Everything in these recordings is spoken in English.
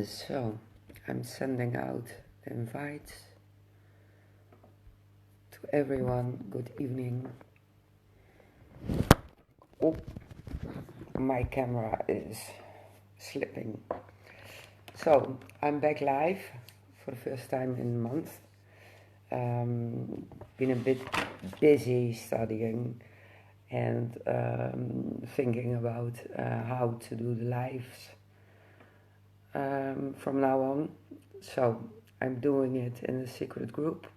So, I'm sending out invites to everyone. Good evening. Oh, my camera is slipping. So, I'm back live for the first time in a month. Been a bit busy studying and thinking about how to do the lives from now on. So I'm doing it in a secret group.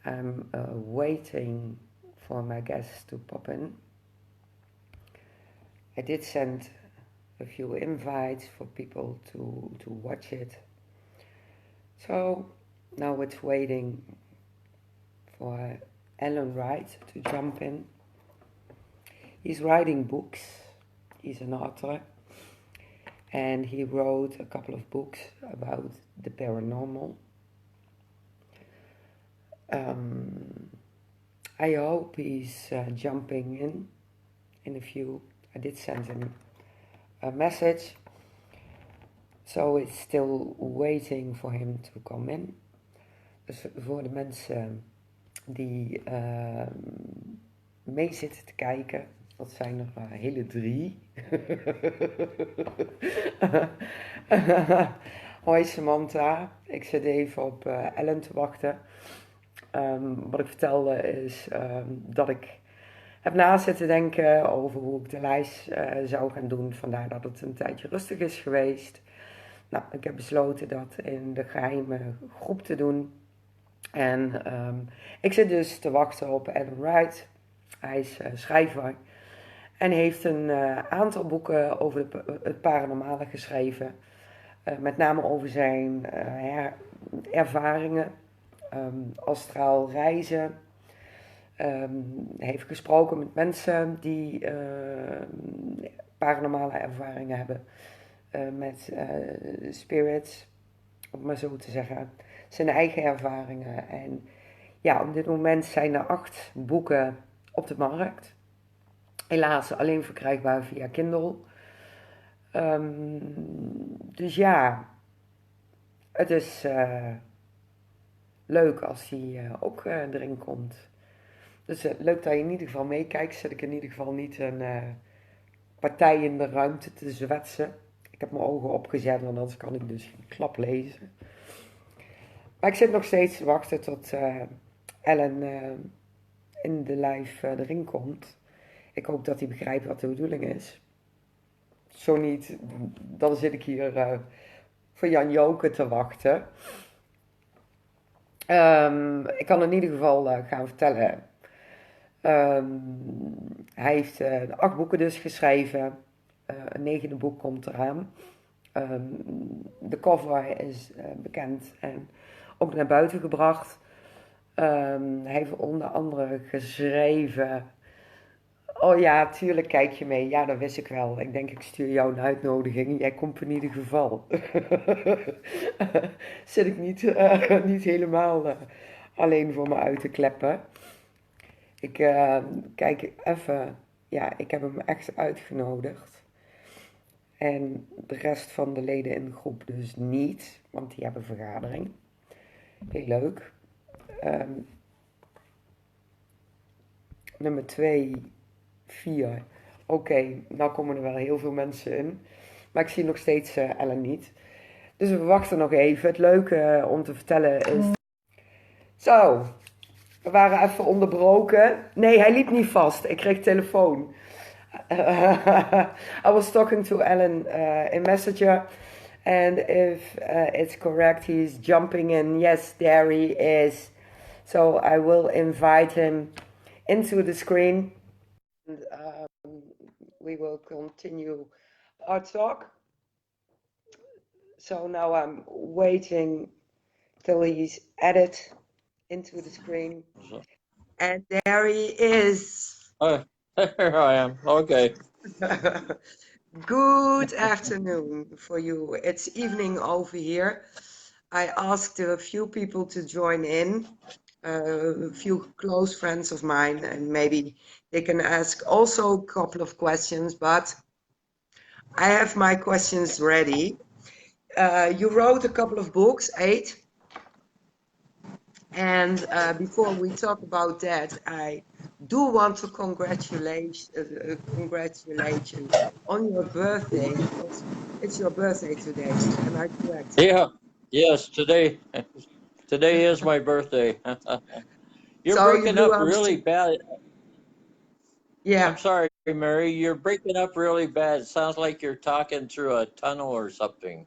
I'm waiting for my guests to pop in. I did send a few invites for people to watch it. So now it's waiting for Alain Wright to jump in. He's writing books. He's an author. And he wrote a couple of books about the paranormal. I hope he's jumping in a few. I did send him a message. So it's still waiting for him to come in. Dus voor de mensen die mee zitten te kijken, dat zijn er hele 3. Hoi Samantha, ik zit even op Ellen te wachten. Wat ik vertelde is dat ik heb na zitten denken over hoe ik de lijst zou gaan doen. Vandaar dat het een tijdje rustig is geweest. Nou, ik heb besloten dat in de geheime groep te doen. En ik zit dus te wachten op Alain Wright. Hij is schrijver en heeft een aantal boeken over het paranormale geschreven. Met name over zijn ervaringen, astraal reizen. Hij heeft gesproken met mensen die paranormale ervaringen hebben met spirits, om maar zo te zeggen. Zijn eigen ervaringen. En ja, op dit moment zijn er 8 boeken op de markt. Helaas alleen verkrijgbaar via Kindle. Dus ja, het is leuk als die ook erin komt. Dus leuk dat je in ieder geval meekijkt. Zet ik in ieder geval niet een partij in de ruimte te zwetsen. Ik heb mijn ogen opgezet, want anders kan ik dus geen klap lezen. Maar ik zit nog steeds te wachten tot Ellen in de live erin komt. Ik hoop dat hij begrijpt wat de bedoeling is. Zo niet, dan zit ik hier voor Jan Joke te wachten. Ik kan in ieder geval gaan vertellen. Hij heeft 8 boeken dus geschreven. Een 9e boek komt eraan. De cover is bekend en ook naar buiten gebracht. Hij heeft onder andere geschreven. Oh ja, tuurlijk kijk je mee. Ja, dat wist ik wel. Ik denk, ik stuur jou een uitnodiging. Jij komt in ieder geval. Zit ik niet helemaal alleen voor me uit te kleppen. Ik kijk even. Ja, ik heb hem echt uitgenodigd. En de rest van de leden in de groep dus niet. Want die hebben vergadering. Heel leuk. Nummer 2... 4. Oké, nou komen er wel heel veel mensen in. Maar ik zie nog steeds Ellen niet. Dus we wachten nog even. Het leuke om te vertellen is... Zo, we waren even onderbroken. Nee, hij liep niet vast. Ik kreeg telefoon. I was talking to Ellen in Messenger. And if it's correct, he's jumping in. Yes, there he is. So I will invite him into the screen. And we will continue our talk. So now I'm waiting till he's added into the screen. And there he is. Oh, there I am. Okay. Good afternoon for you. It's evening over here. I asked a few people to join in. A few close friends of mine, and maybe they can ask also a couple of questions, but I have my questions ready. You wrote a couple of books, 8. And before we talk about that, I do want to congratulate you on your birthday because it's your birthday today. Am I correct? Yeah. Yes, today is my birthday. You're So you breaking blew up out, really bad. I'm yeah. sorry, Mary. You're breaking up really bad. It sounds like you're talking through a tunnel or something.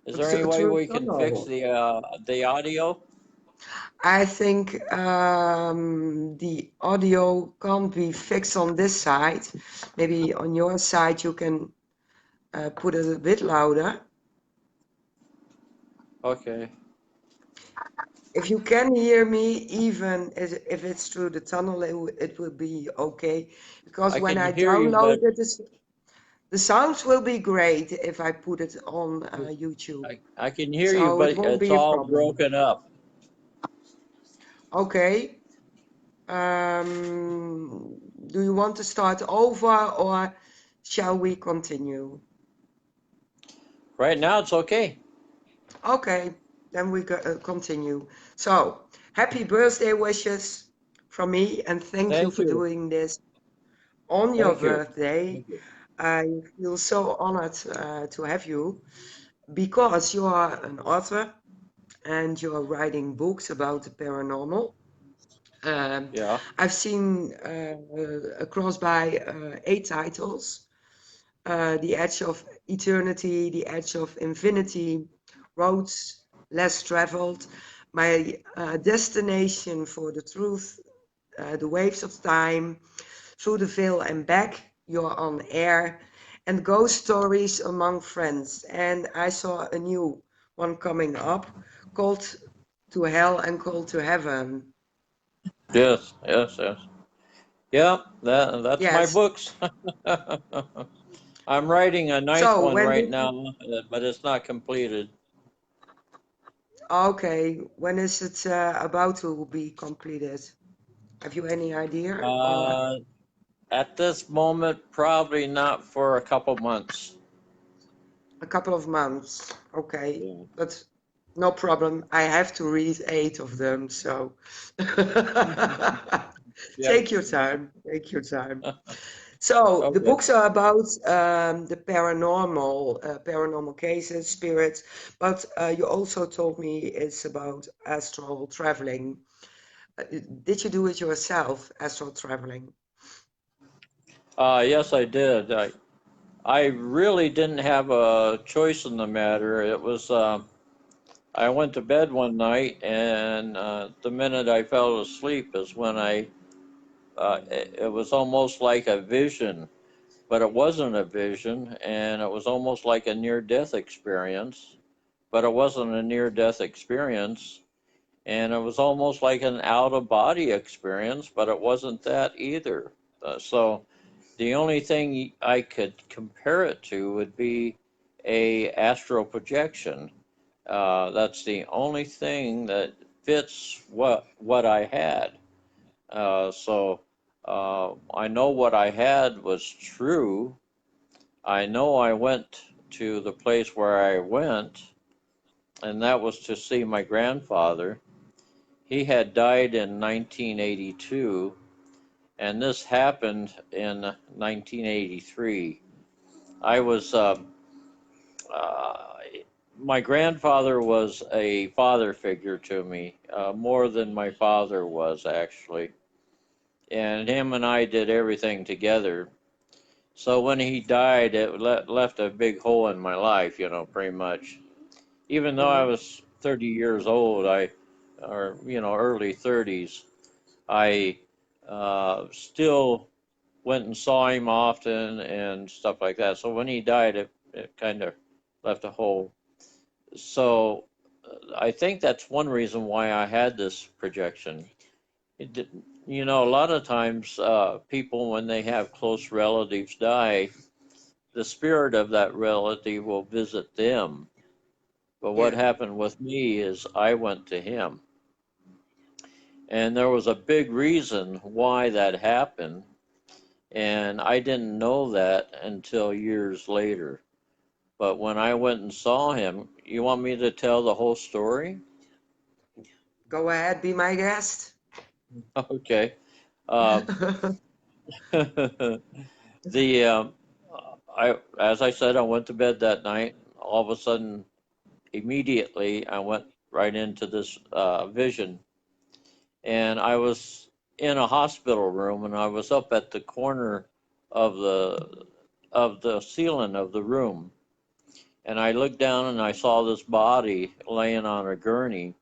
Is there any way Through a we can fix tunnel. the audio? I think the audio can't be fixed on this side. Maybe on your side you can put it a bit louder. Okay. If you can hear me, even if it's through the tunnel, it will be okay. Because I when can I hear you, but download it, the sounds will be great if I put it on YouTube. I can hear you, So it but won't it's be a all problem. broken up. Okay. Do you want to start over or shall we continue? Right now, it's okay. Okay, then we continue. So, happy birthday wishes from me and thank you Thank for you. doing this on your Thank you. birthday. Thank you. I feel so honored to have you because you are an author and you are writing books about the paranormal. Um, Yeah. I've seen across by 8 titles. The Edge of Eternity, The Edge of Infinity, Roads Less Traveled, My Destination for the Truth, The Waves of Time, Through the Veil and Back, You're on Air, and Ghost Stories Among Friends. And I saw a new one coming up called To Hell and Called to Heaven. Yes. Yes. Yes. Yeah. That's my Yes. books. I'm writing a ninth So one when right did you, now, but it's not completed. okay, when is it about to be completed? Have you any idea? Or Uh, at this moment, probably not for a couple months. a couple of months? Okay, Yeah. but no problem. I have to read 8 of them, so Yep. take your time. Take your time. So the Okay. books are about the paranormal, paranormal cases, spirits, but you also told me it's about astral traveling. Did you do it yourself, astral traveling? Yes, I did. I really didn't have a choice in the matter. It was, I went to bed one night, and the minute I fell asleep is when it was almost like a vision, but it wasn't a vision, and it was almost like a near-death experience, but it wasn't a near-death experience, and it was almost like an out-of-body experience, but it wasn't that either. So the only thing I could compare it to would be a astral projection. That's the only thing that fits what I had. I know what I had was true. I know I went to the place where I went, and that was to see my grandfather. He had died in 1982, and this happened in 1983. I was uh, my grandfather was a father figure to me, more than my father was actually, and him and I did everything together. So when he died, it left a big hole in my life, pretty much. Even though I Mhm. was 30 years old, or early 30s, I still went and saw him often and stuff like that. So when he died, it kind of left a hole. So I think that's one reason why I had this projection. It didn't, a lot of times people, when they have close relatives die, the spirit of that relative will visit them. But what Yeah. happened with me is I went to him. And there was a big reason why that happened. And I didn't know that until years later. But when I went and saw him, you want me to tell the whole story? Go ahead, be my guest. Okay. Uh, the as I said, I went to bed that night. All of a sudden, immediately, I went right into this vision, and I was in a hospital room, and I was up at the corner of the ceiling of the room, and I looked down and I saw this body laying on a gurney,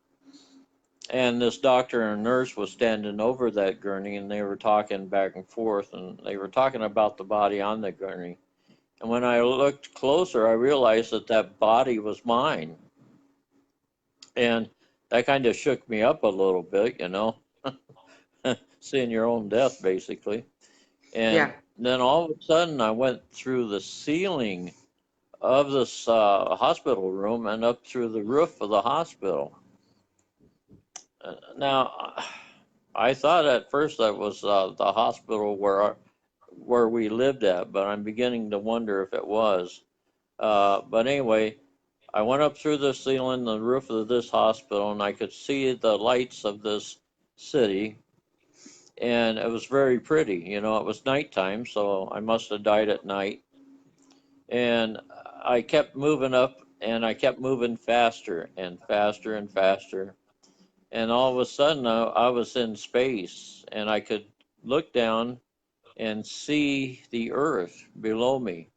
and this doctor and nurse was standing over that gurney, and they were talking back and forth, and they were talking about the body on the gurney. And when I looked closer, I realized that that body was mine, and that kind of shook me up a little bit, seeing your own death, basically. And Yeah. then all of a sudden, I went through the ceiling of this hospital room and up through the roof of the hospital. Now, I thought at first that was the hospital where we lived at, but I'm beginning to wonder if it was. But anyway, I went up through the ceiling, the roof of this hospital, and I could see the lights of this city, and it was very pretty. It was nighttime, so I must have died at night. And I kept moving up, and I kept moving faster and faster and faster. And all of a sudden, I was in space, and I could look down and see the earth below me.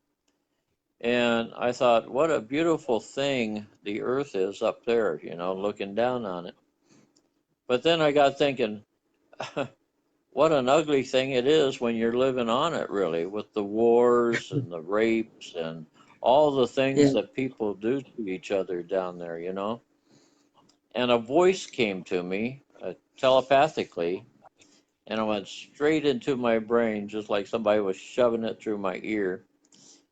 And I thought, what a beautiful thing the earth is up there, looking down on it. But then I got thinking, what an ugly thing it is when you're living on it, really, with the wars and the rapes and all the things Yeah. that people do to each other down there. And a voice came to me telepathically, and it went straight into my brain, just like somebody was shoving it through my ear.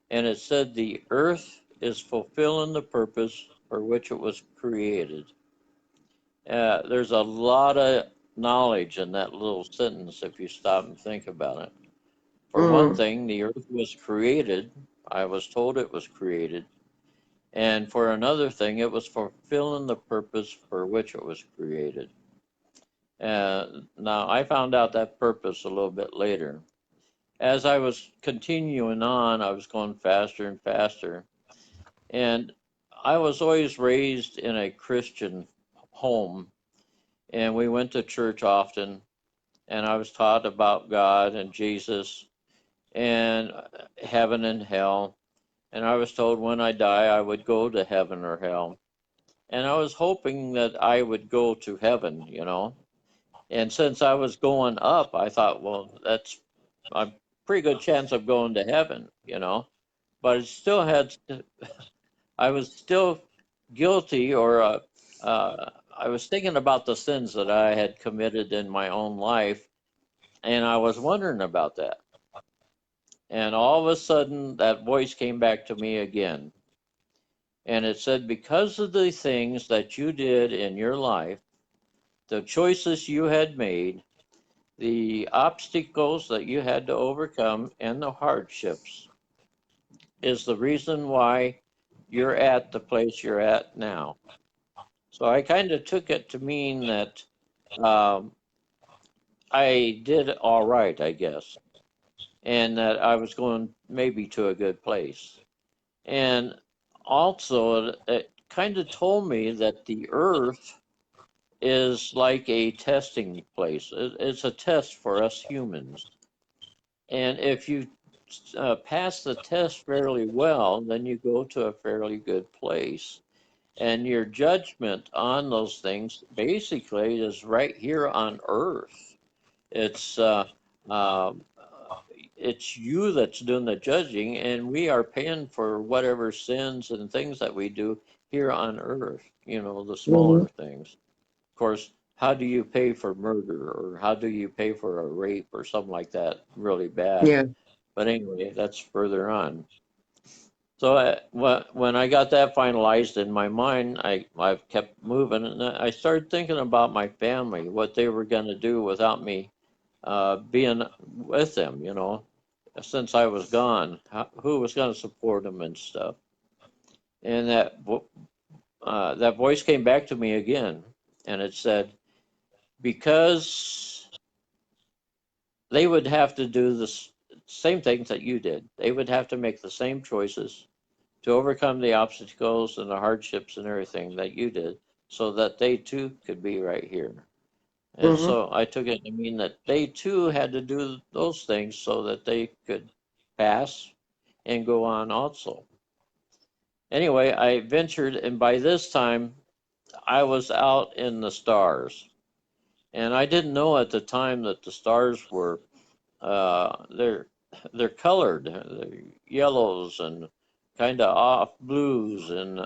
And it said, the earth is fulfilling the purpose for which it was created. There's a lot of knowledge in that little sentence if you stop and think about it. For one Mm. thing, the earth was created. I was told it was created. And for another thing, it was fulfilling the purpose for which it was created. Now, I found out that purpose a little bit later. As I was continuing on, I was going faster and faster. And I was always raised in a Christian home, and we went to church often, and I was taught about God and Jesus and heaven and hell. And I was told when I die, I would go to heaven or hell. And I was hoping that I would go to heaven. And since I was going up, I thought, well, that's a pretty good chance of going to heaven. But it still had, I was still guilty, or I was thinking about the sins that I had committed in my own life, and I was wondering about that. And all of a sudden, that voice came back to me again. And it said, because of the things that you did in your life, the choices you had made, the obstacles that you had to overcome, and the hardships, is the reason why you're at the place you're at now. So I kind of took it to mean that um, I did all right, I guess, and that I was going maybe to a good place. And also, it kind of told me that the earth is like a testing place. It's a test for us humans. And if you pass the test fairly well, then you go to a fairly good place. And your judgment on those things basically is right here on earth. It's um, it's you that's doing the judging, and we are paying for whatever sins and things that we do here on earth, the Mm-hmm. smaller things. Of course, how do you pay for murder, or how do you pay for a rape or something like that really bad? Yeah. But anyway, that's further on. So when I got that finalized in my mind, I kept moving, and I started thinking about my family, what they were going to do without me being with them, since I was gone, who was going to support them and stuff. And that voice came back to me again, and it said, because they would have to do the same things that you did. They would have to make the same choices to overcome the obstacles and the hardships and everything that you did, so that they too could be right here. And Mm-hmm. so I took it to mean that they too had to do those things so that they could pass and go on also. Anyway, I ventured, and by this time I was out in the stars. And I didn't know at the time that the stars were they're colored, they're yellows and kind of off blues and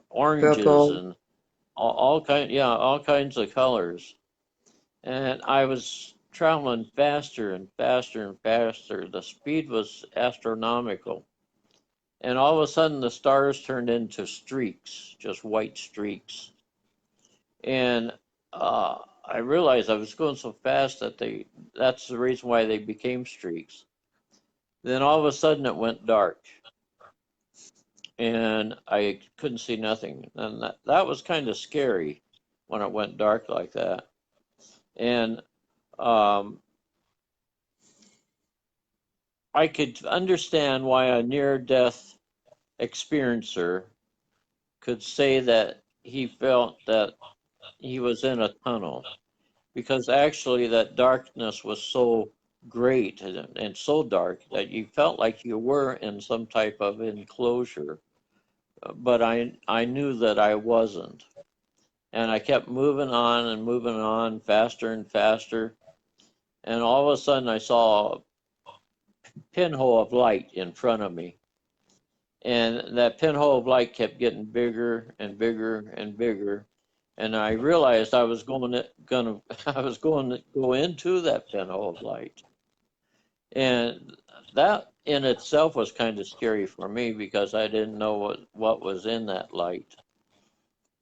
oranges Purple. and all kinds of colors. And I was traveling faster and faster and faster. The speed was astronomical. And all of a sudden the stars turned into streaks, just white streaks. And I realized I was going so fast that that's the reason why they became streaks. Then all of a sudden it went dark and I couldn't see nothing. And that was kind of scary when it went dark like that. And um, I could understand why a near death experiencer could say that he felt that he was in a tunnel, because actually that darkness was so great and so dark that you felt like you were in some type of enclosure. But I knew that I wasn't. And I kept moving on faster and faster. And all of a sudden I saw a pinhole of light in front of me. And that pinhole of light kept getting bigger and bigger and bigger. And I realized I was I was going to go into that pinhole of light. And that in itself was kind of scary for me because I didn't know what was in that light.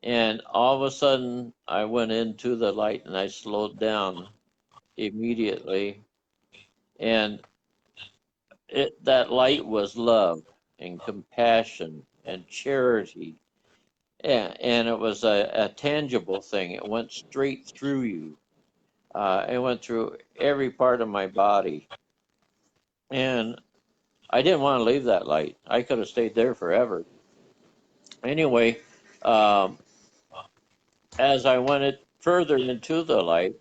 And all of a sudden, I went into the light and I slowed down immediately. And that light was love and compassion and charity. And it was a tangible thing. It went straight through you. It went through every part of my body. And I didn't want to leave that light. I could have stayed there forever. Anyway, um, as I went further into the light,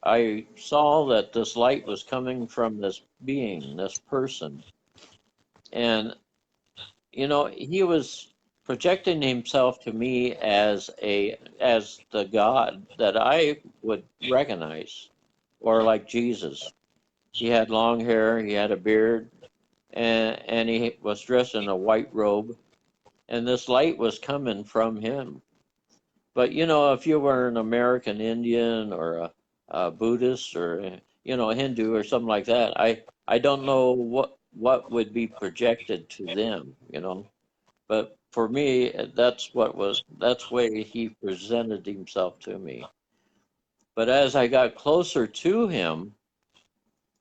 I saw that this light was coming from this being, this person. And, he was projecting himself to me as the God that I would recognize, or like Jesus. He had long hair, he had a beard, and he was dressed in a white robe, and this light was coming from him. But if you were an American Indian or a Buddhist or a Hindu or something like that, I don't know what would be projected to them. But for me, that's the way he presented himself to me. But as I got closer to him,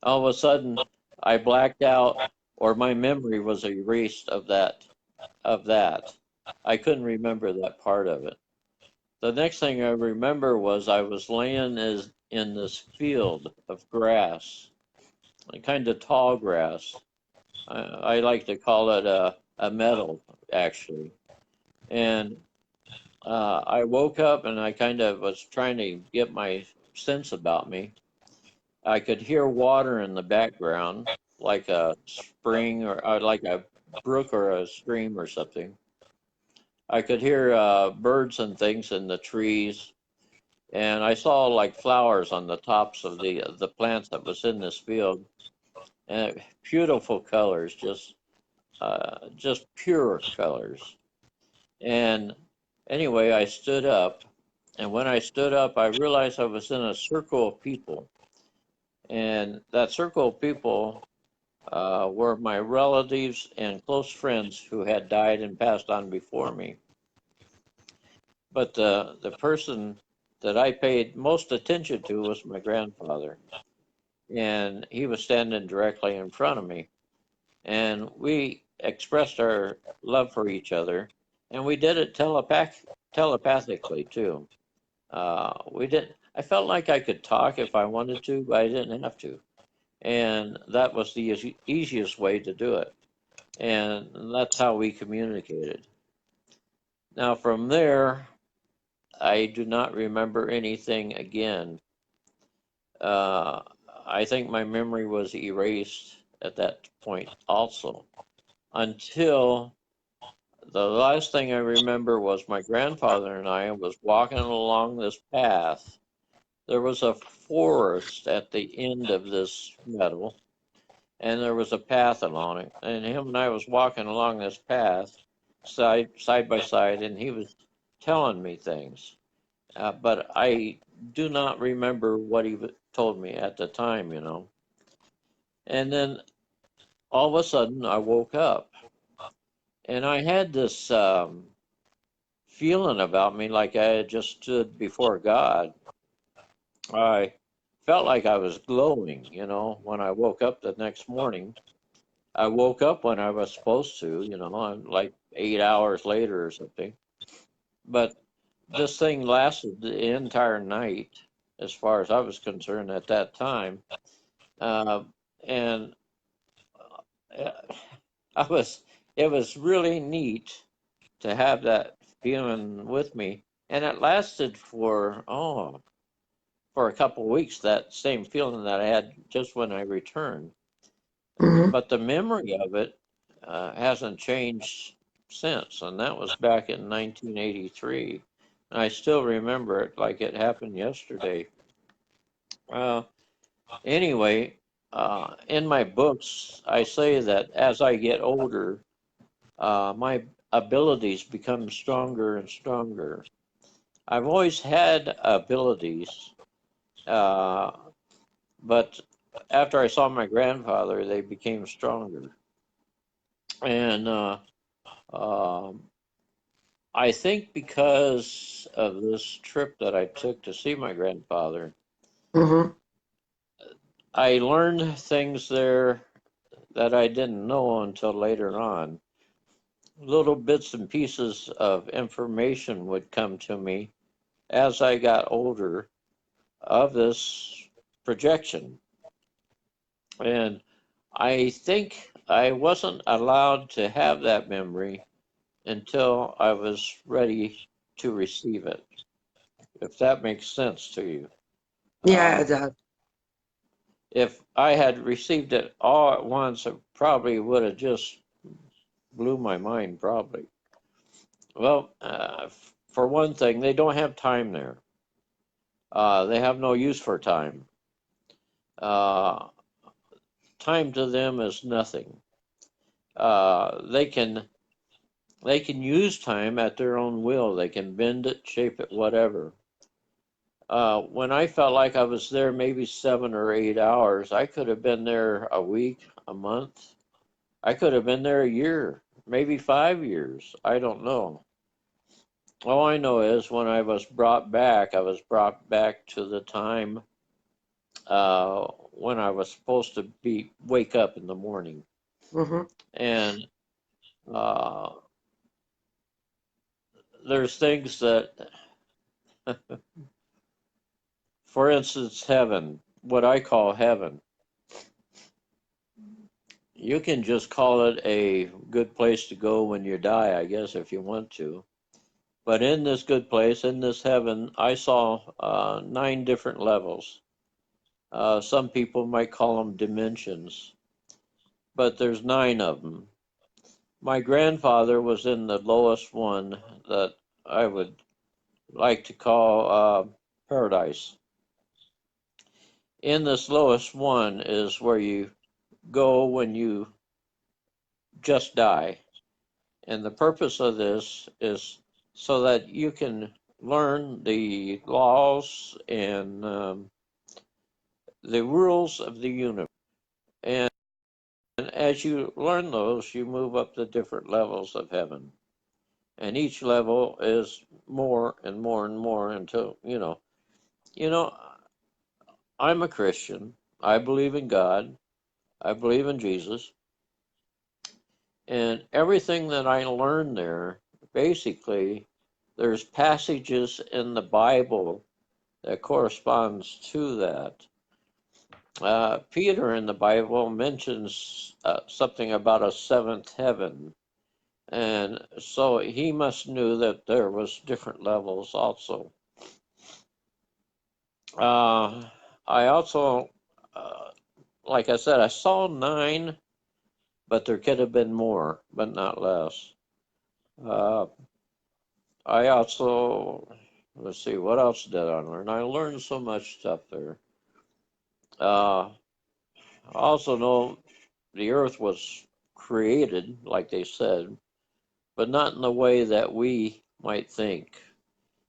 all of a sudden I blacked out, or my memory was erased of that. I couldn't remember that part of it. The next thing I remember was I was laying in this field of grass, kind of tall grass. I like to call it a meadow, actually. And I woke up and I kind of was trying to get my sense about me. I could hear water in the background, like a spring or like a brook or a stream or something. I could hear birds and things in the trees, and I saw like flowers on the tops of the plants that was in this field, and beautiful colors, just pure colors. And anyway, I stood up, and when I stood up, I realized I was in a circle of people, and that circle of people were my relatives and close friends who had died and passed on before me. But the person that I paid most attention to was my grandfather, and he was standing directly in front of me. And expressed our love for each other, and we did it telepathically too. We didn't. I felt like I could talk if I wanted to, but I didn't have to, and that was the easiest way to do it, and that's how we communicated. Now from there, I do not remember anything again. Uh, I think my memory was erased at that point also, until the last thing I remember was my grandfather and I was walking along this path. There was a forest at the end of this meadow, and there was a path along it. And him and I was walking along this path, side by side, and he was telling me things. But I do not remember what he told me at the time, you know. And then all of a sudden, I woke up, and I had this feeling about me like I had just stood before God. I felt like I was glowing, you know, when I woke up the next morning. I woke up when I was supposed to, you know, like 8 hours later or something. But this thing lasted the entire night, as far as I was concerned at that time. Uh, and uh, I was, it was really neat to have that feeling with me. And it lasted for a couple of weeks, that same feeling that I had just when I returned. Hmm. But the memory of it hasn't changed since, and that was back in 1983. And I still remember it like it happened yesterday. Uh, anyway, in my books, I say that as I get older, my abilities become stronger and stronger. I've always had abilities, uh, but after I saw my grandfather, they became stronger. And um, I think because of this trip that I took to see my grandfather, Hmm. I learned things there that I didn't know until later on. Little bits and pieces of information would come to me as I got older of this projection. And I think I wasn't allowed to have that memory until I was ready to receive it, if that makes sense to you. Yeah, Uh, it does. if I had received it all at once, it probably would have just blew my mind, probably. Well, for one thing, they don't have time there. They have no use for time. Uh, time to them is nothing. They can use time at their own will. They can bend it, shape it, whatever. When I felt like I was there maybe 7 or 8 hours, I could have been there a week, a month. I could have been there a year, maybe 5 years. I don't know. All I know is when I was brought back to the time when I was supposed to wake up in the morning. Hmm. And uh, there's things that, for instance, heaven, what I call heaven, you can just call it a good place to go when you die, I guess, if you want to. But in this good place, in this heaven, I saw 9 different levels. Some people might call them dimensions, but there's 9 of them. My grandfather was in the lowest one that I would like to call paradise. In this lowest one is where you go when you just die. And the purpose of this is so that you can learn the laws and the rules of the universe. And as you learn those, you move up the different levels of heaven. And each level is more and more and more until, you know, I'm a Christian. I believe in God. I believe in Jesus. And everything that I learned there, basically, there's passages in the Bible that corresponds to that. Peter in the Bible mentions something about a seventh heaven, and so he must knew that there was different levels also. I also, like I said, I saw 9, but there could have been more, but not less. I also, let's see, what else did I learn? I learned so much stuff there. I also know the earth was created, like they said, but not in the way that we might think.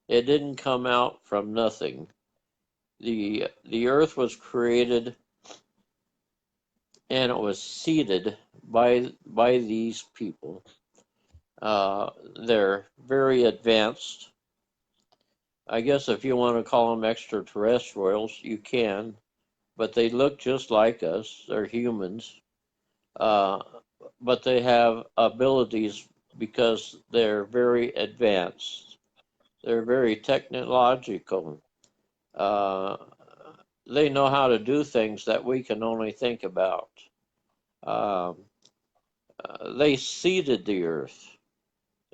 It didn't come out from nothing. The earth was created and it was seeded by these people. They're very advanced. I guess if you want to call them extraterrestrials, you can, but they look just like us. They're humans, but they have abilities because they're very advanced. They're very technological. Uh, they know how to do things that we can only think about. Um, they seeded the earth.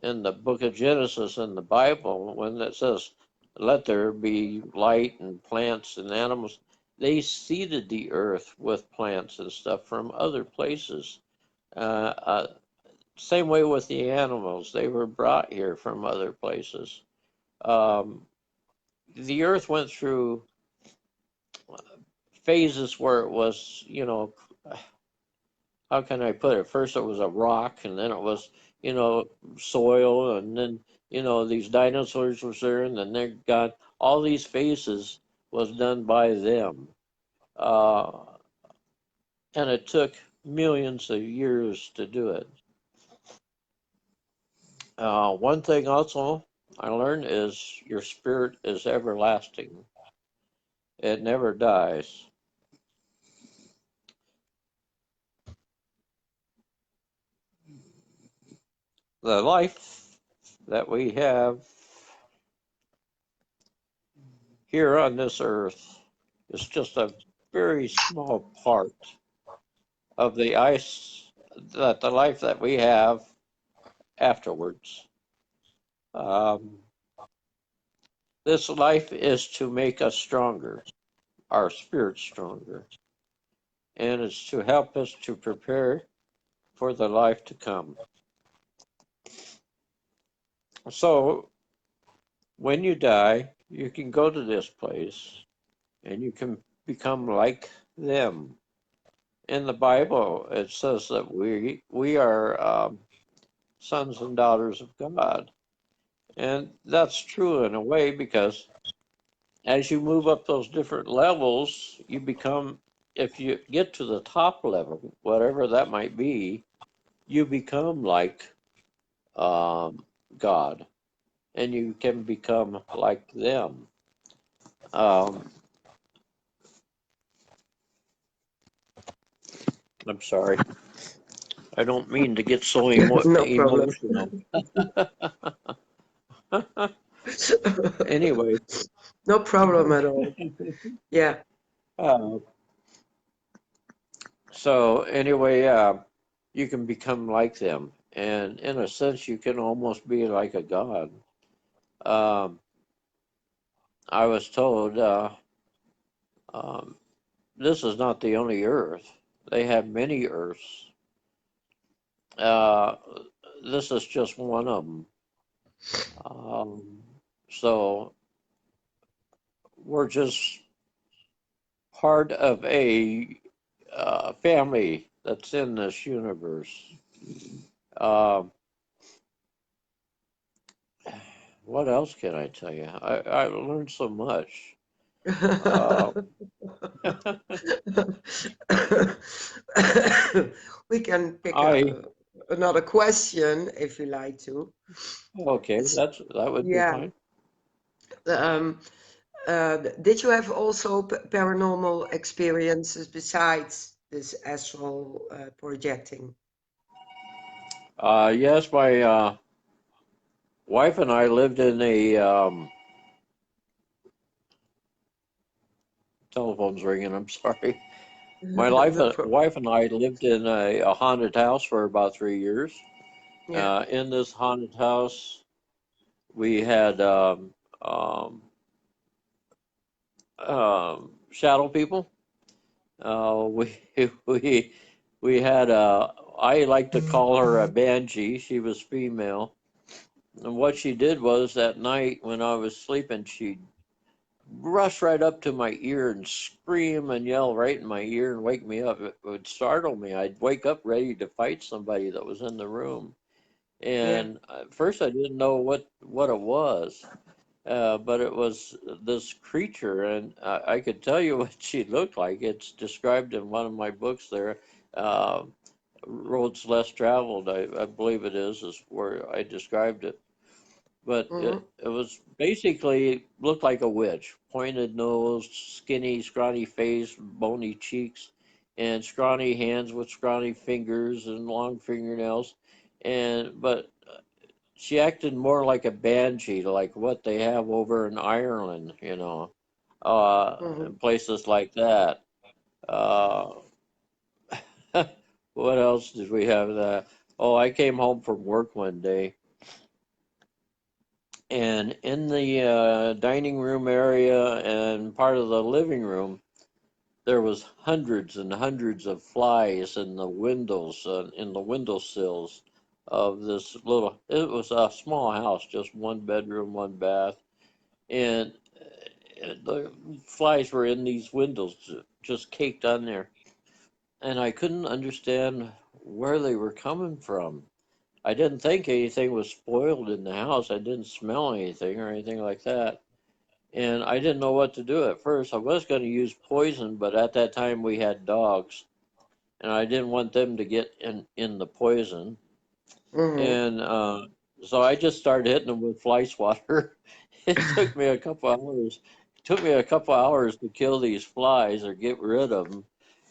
In the book of Genesis in the Bible, when it says, let there be light and plants and animals, they seeded the earth with plants and stuff from other places. Same way with the animals, they were brought here from other places. The earth went through phases where it was, how can I put it? First it was a rock, and then it was, soil, and then, these dinosaurs was there, and then they got all these phases was done by them. And it took millions of years to do it. One thing also I learned is your spirit is everlasting. It never dies. The life that we have here on this earth is just a very small part of the ice that the life that we have afterwards. This life is to make us stronger, our spirit stronger, and it's to help us to prepare for the life to come. So when you die, you can go to this place and you can become like them. In the Bible, it says that we are sons and daughters of God. And that's true in a way, because as you move up those different levels, you become, if you get to the top level, whatever that might be, you become like God, and you can become like them. I'm sorry. I don't mean to get so No problem. emotional. Anyway. No problem at all. Yeah. So anyway, you can become like them, and in a sense, you can almost be like a god. I was told this is not the only Earth. They have many Earths. This is just one of them. So we're just part of a family that's in this universe. What else can I tell you? I learned so much. We can pick another question if you like to. Okay, that would be fine. Did you have also paranormal experiences besides this astral projecting? Yes, my wife and I lived in a telephone's ringing. I'm sorry. My No problem. wife and I lived in a haunted house for about 3 years. Yeah. In this haunted house, we had um, shadow people. We we we had I like to call her a Banjee. She was female, and what she did was at night when I was sleeping, she'd rush right up to my ear and scream and yell right in my ear and wake me up. It would startle me. I'd wake up ready to fight somebody that was in the room. Yeah. And at first, I didn't know what it was. But it was this creature, and I could tell you what she looked like. It's described in one of my books there, uh, Roads Less Traveled, I believe is where I described it. But Mm-hmm. it was basically looked like a witch, pointed nose, skinny, scrawny face, bony cheeks, and scrawny hands with scrawny fingers and long fingernails. But she acted more like a banshee, like what they have over in Ireland, Mm-hmm. and places like that. Uh, what else did we have? Oh, I came home from work one day, and in the dining room area and part of the living room, there was hundreds and hundreds of flies in the windows, in the windowsills of this little. It was a small house, just one bedroom, one bath, and the flies were in these windows, just caked on there, and I couldn't understand where they were coming from. I didn't think anything was spoiled in the house. I didn't smell anything or anything like that. And I didn't know what to do at first. I was going to use poison, but at that time we had dogs, and I didn't want them to get in the poison. Mm-hmm. And so I just started hitting them with fly swatter. It took me a couple hours. It took me a couple hours to kill these flies or get rid of them.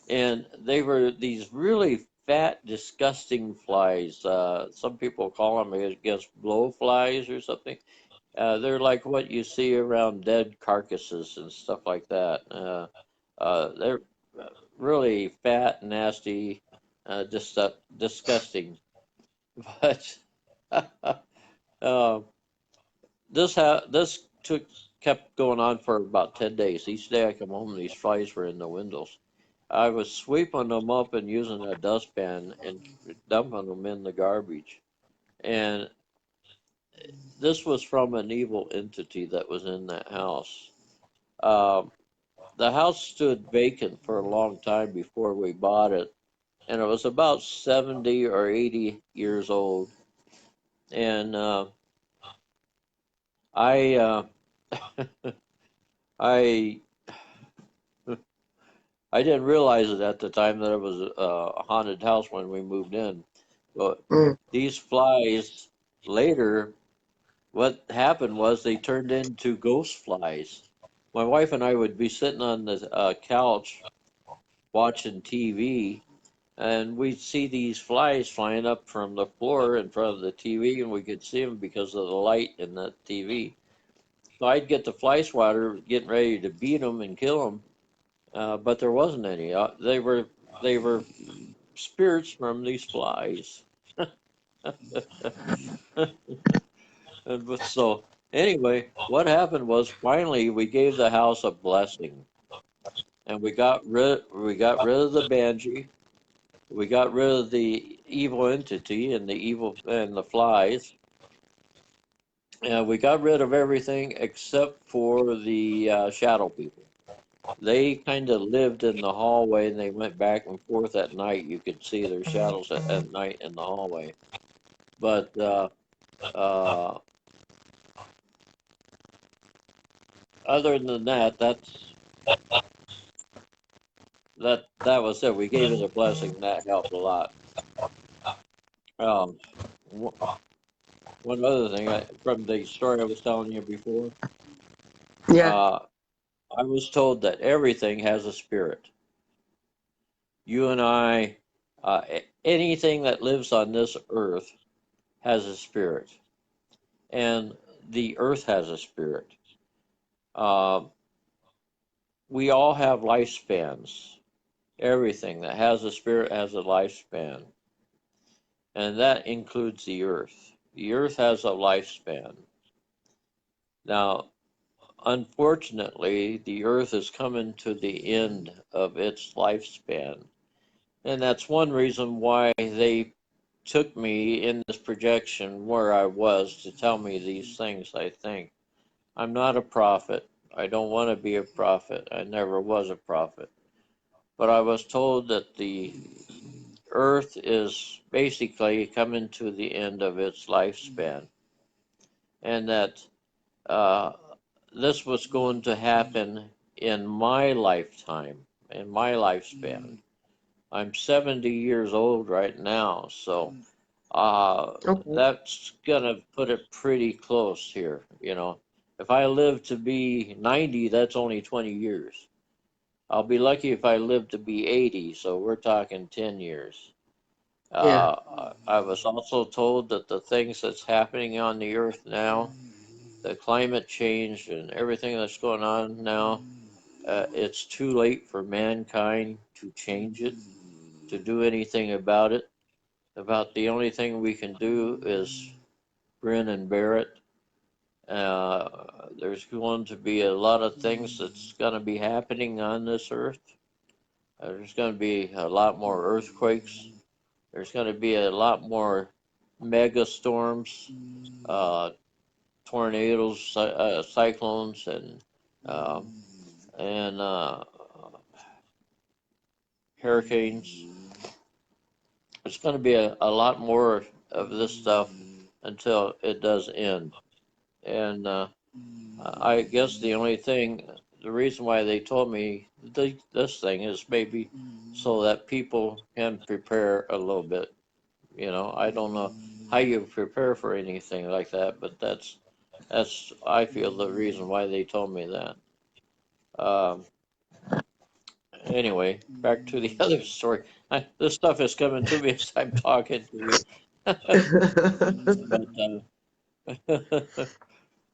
And they were these really fat, disgusting flies. Some people call them, I guess, blowflies or something. They're like what you see around dead carcasses and stuff like that. They're really fat, nasty, just disgusting. But uh, this kept going on for about 10 days. Each day I come home, and these flies were in the windows. I was sweeping them up and using a dustpan and dumping them in the garbage. And this was from an evil entity that was in that house. Um, the house stood vacant for a long time before we bought it, and it was about 70 or 80 years old. And I, I, I didn't realize it at the time that it was a haunted house when we moved in. But these flies later, what happened was they turned into ghost flies. My wife and I would be sitting on the couch watching TV, and we'd see these flies flying up from the floor in front of the TV, and we could see them because of the light in the TV. So I'd get the fly swatter, getting ready to beat them and kill them, but there wasn't any. They were spirits from these flies. So anyway, what happened was finally we gave the house a blessing, and we got rid of the Banshee. We got rid of the evil entity and the flies. And we got rid of everything except for the shadow people. They kind of lived in the hallway, and they went back and forth at night. You could see their shadows at night in the hallway. But uh, other than that, that was it. We gave it a blessing, and that helped a lot. Um, one other thing from the story I was telling you before, Yeah. uh, I was told that everything has a spirit. You and I Anything that lives on this earth has a spirit, and the earth has a spirit. Uh, we all have lifespans. Everything that has a spirit has a lifespan, and that includes the earth. The earth has a lifespan. Now, unfortunately, the earth is coming to the end of its lifespan. And that's one reason why they took me in this projection where I was to tell me these things, I think. I'm not a prophet. I don't want to be a prophet. I never was a prophet. But I was told that the earth is basically coming to the end of its lifespan, and that uh, this was going to happen in my lifetime, in my lifespan. I'm 70 years old right now, so Okay. that's gonna put it pretty close here. If I live to be 90, that's only 20 years. I'll be lucky if I live to be 80, so we're talking 10 years. Yeah. I was also told that the things that's happening on the earth now, the climate change and everything that's going on now, it's too late for mankind to change it, to do anything about it. About the only thing we can do is grin and bear it. There's going to be a lot of things that's going to be happening on this earth. There's going to be a lot more earthquakes. There's going to be a lot more mega storms, uh, tornadoes, cyclones, um, and hurricanes. It's going to be a lot more of this stuff until it does end. And I guess the reason why they told me this thing is maybe so that people can prepare a little bit. I don't know how you prepare for anything like that, but that's I feel the reason why they told me that. Um, anyway, back to the other story. This stuff is coming to me as I'm talking to you. but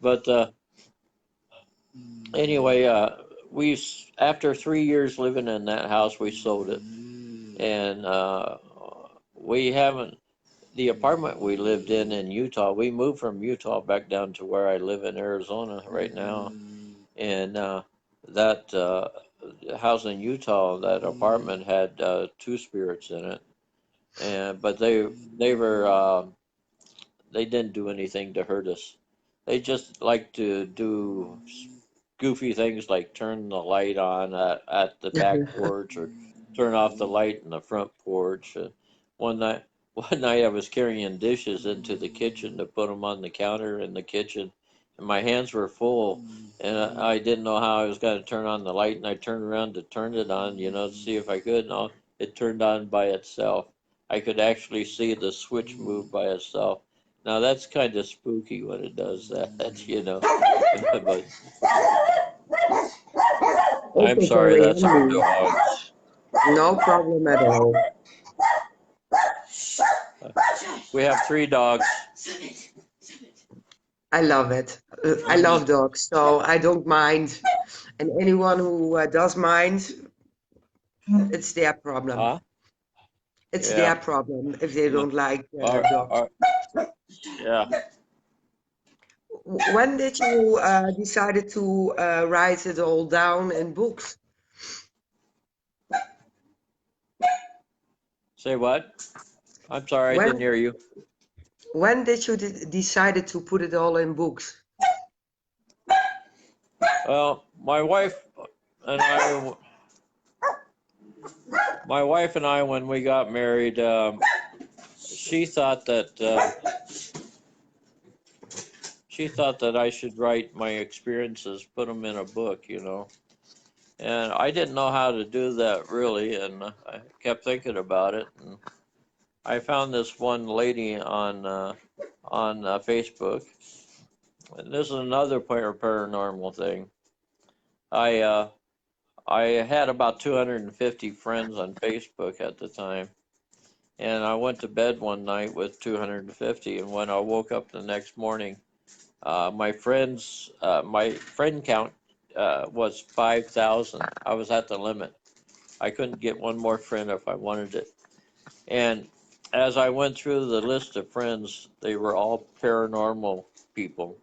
but anyway, we after 3 years living in that house, we sold it, and we haven't. The apartment we lived in Utah, we moved from Utah back down to where I live in Arizona right now, and that house in Utah, that apartment had two spirits in it, and but they didn't do anything to hurt us. They just like to do goofy things like turn the light on at the back porch or turn off the light in the front porch. One night, one night I was carrying dishes into the kitchen to put them on the counter in the kitchen, and my hands were full, and I didn't know how I was going to turn on the light, and I turned around to turn it on, to see if I could, and it turned on by itself. I could actually see the switch move by itself. Now that's kind of spooky when it does that. But Thank I'm you sorry, for that's our me. dogs. No problem at all. We have three dogs. I love it. I love dogs, so I don't mind. And anyone who does mind, it's their problem. Huh? It's their Yeah. problem if they Uh, don't like Our, dogs. our, yeah. When did you decided to write it all down in books? Say what? I'm sorry, I didn't When hear you. when did you decided to put it all in books? Well, and I, my wife and I, when we got married, she thought that she thought that I should write my experiences, put them in a book. And I didn't know how to do that really, and I kept thinking about it. And I found this one lady on Facebook, and this is another paranormal thing. I I had about 250 friends on Facebook at the time, and I went to bed one night with 250, and when I woke up the next morning, my friend count was 5,000. I was at the limit. I couldn't get one more friend if I wanted it. And as I went through the list of friends, they were all paranormal people.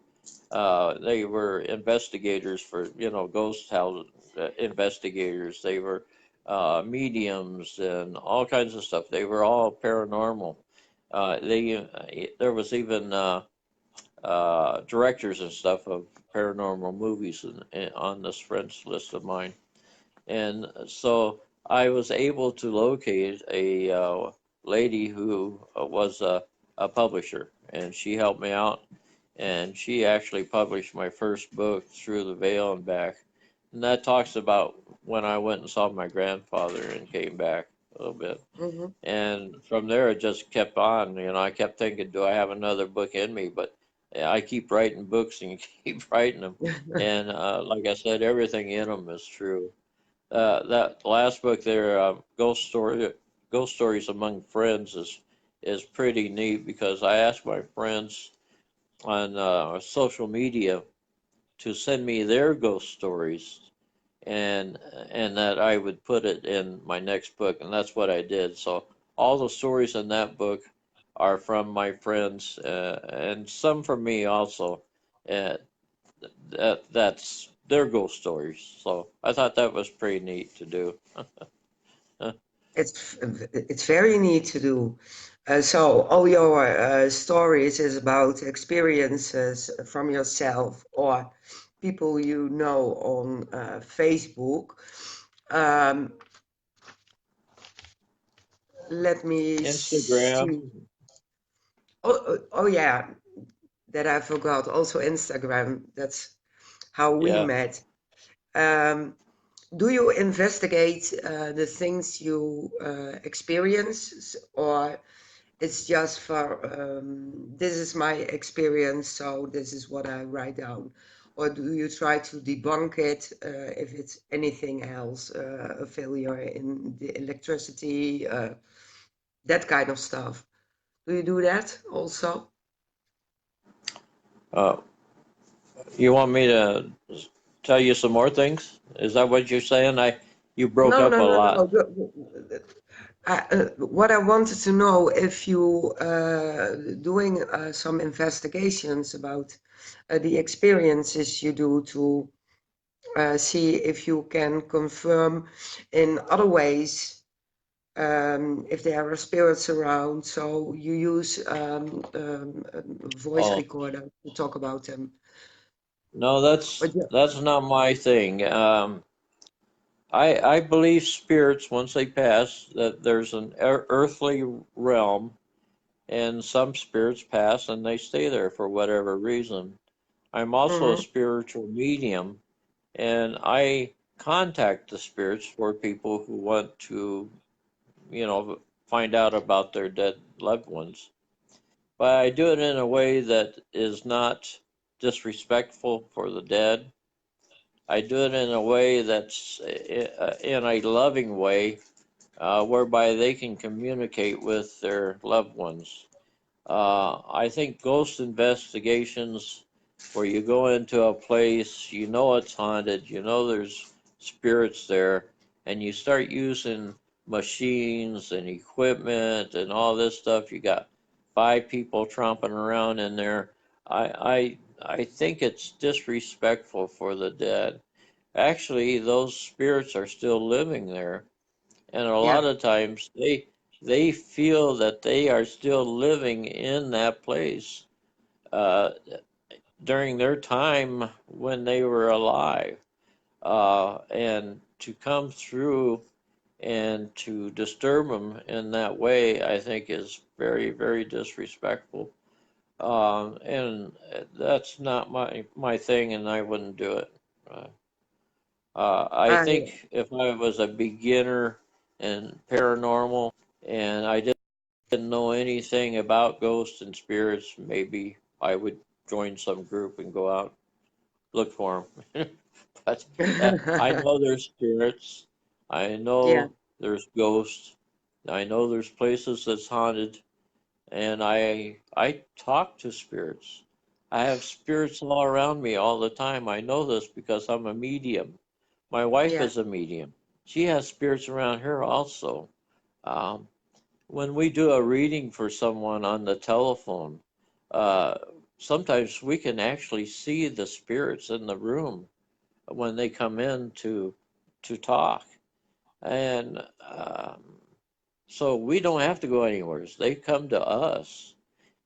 They were investigators for, ghost house investigators. They were mediums and all kinds of stuff. They were all paranormal. There was even directors and stuff of paranormal movies on this friends list of mine. And so I was able to locate a lady who was a publisher, and she helped me out. And she actually published my first book, Through the Veil and Back. And that talks about when I went and saw my grandfather and came back a little bit. Mm-hmm. And from there, it just kept on. I kept thinking, do I have another book in me? But I keep writing books and keep writing them. And like I said, everything in them is true. That last book there, Ghost Stories Among Friends, is pretty neat because I asked my friends on social media to send me their ghost stories, and that I would put it in my next book, and that's what I did. So all the stories in that book are from my friends, and some from me also. Uh, that's their ghost stories. So I thought that was pretty neat to do. It's very neat to do. So all your stories is about experiences from yourself or people you know on Facebook. Um, Let me see. Instagram, Oh yeah, that I forgot. Also Instagram. That's how we yeah. met. Um, do you investigate the things you experience, or it's just for this is my experience, so this is what I write down? Or do you try to debunk it if it's anything else, a failure in the electricity, that kind of stuff? Do you do that also? Uh, you want me to tell you some more things? Is that what you're saying? You broke No, up no, a no, lot. no. What I wanted to know if you doing some investigations about the experiences you do to see if you can confirm in other ways if there are spirits around. So you use a voice Oh, recorder to talk about them. no, But yeah. that's not my thing. I believe spirits, once they pass, that there's an earthly realm, and some spirits pass and they stay there for whatever reason. I'm also a Mm-hmm. spiritual medium, and I contact the spirits for people who want to, find out about their dead loved ones. But I do it in a way that is not disrespectful for the dead. I do it in a way that's in a loving way, whereby they can communicate with their loved ones. I think ghost investigations, where you go into a place, you know it's haunted, you know there's spirits there, and you start using machines and equipment and all this stuff. You got five people tromping around in there. I think it's disrespectful for the dead. Actually, those spirits are still living there, and a Yeah. lot of times they feel that they are still living in that place uh, during their time when they were alive, and to come through and to disturb them in that way, I think is very, very disrespectful. And that's not my thing, and I wouldn't do it. Uh, I I think if I was a beginner in paranormal and I didn't know anything about ghosts and spirits, maybe I would join some group and go out look for them. But I know there's spirits. I yeah. know there's ghosts. I know there's places that's haunted, and I talk to spirits. I have spirits all around me all the time. I know this because I'm a medium. My wife Yeah. is a medium. She has spirits around her also. Um, when we do a reading for someone on the telephone, uh, sometimes we can actually see the spirits in the room when they come in to talk, and so we don't have to go anywhere. They come to us,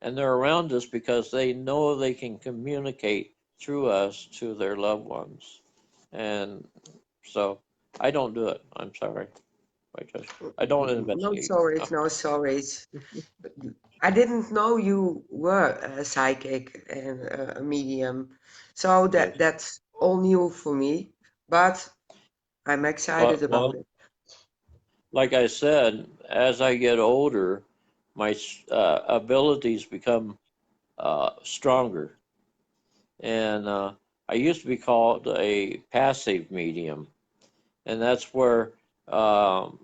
and they're around us because they know they can communicate through us to their loved ones. And so I don't do it. I'm sorry. I don't No investigate. sorries, no sorries. I didn't know you were a psychic and a medium, so Yes. that's all new for me. But I'm excited But about well, it. like I said, as I get older, my abilities become stronger. And I used to be called a passive medium, and that's where um,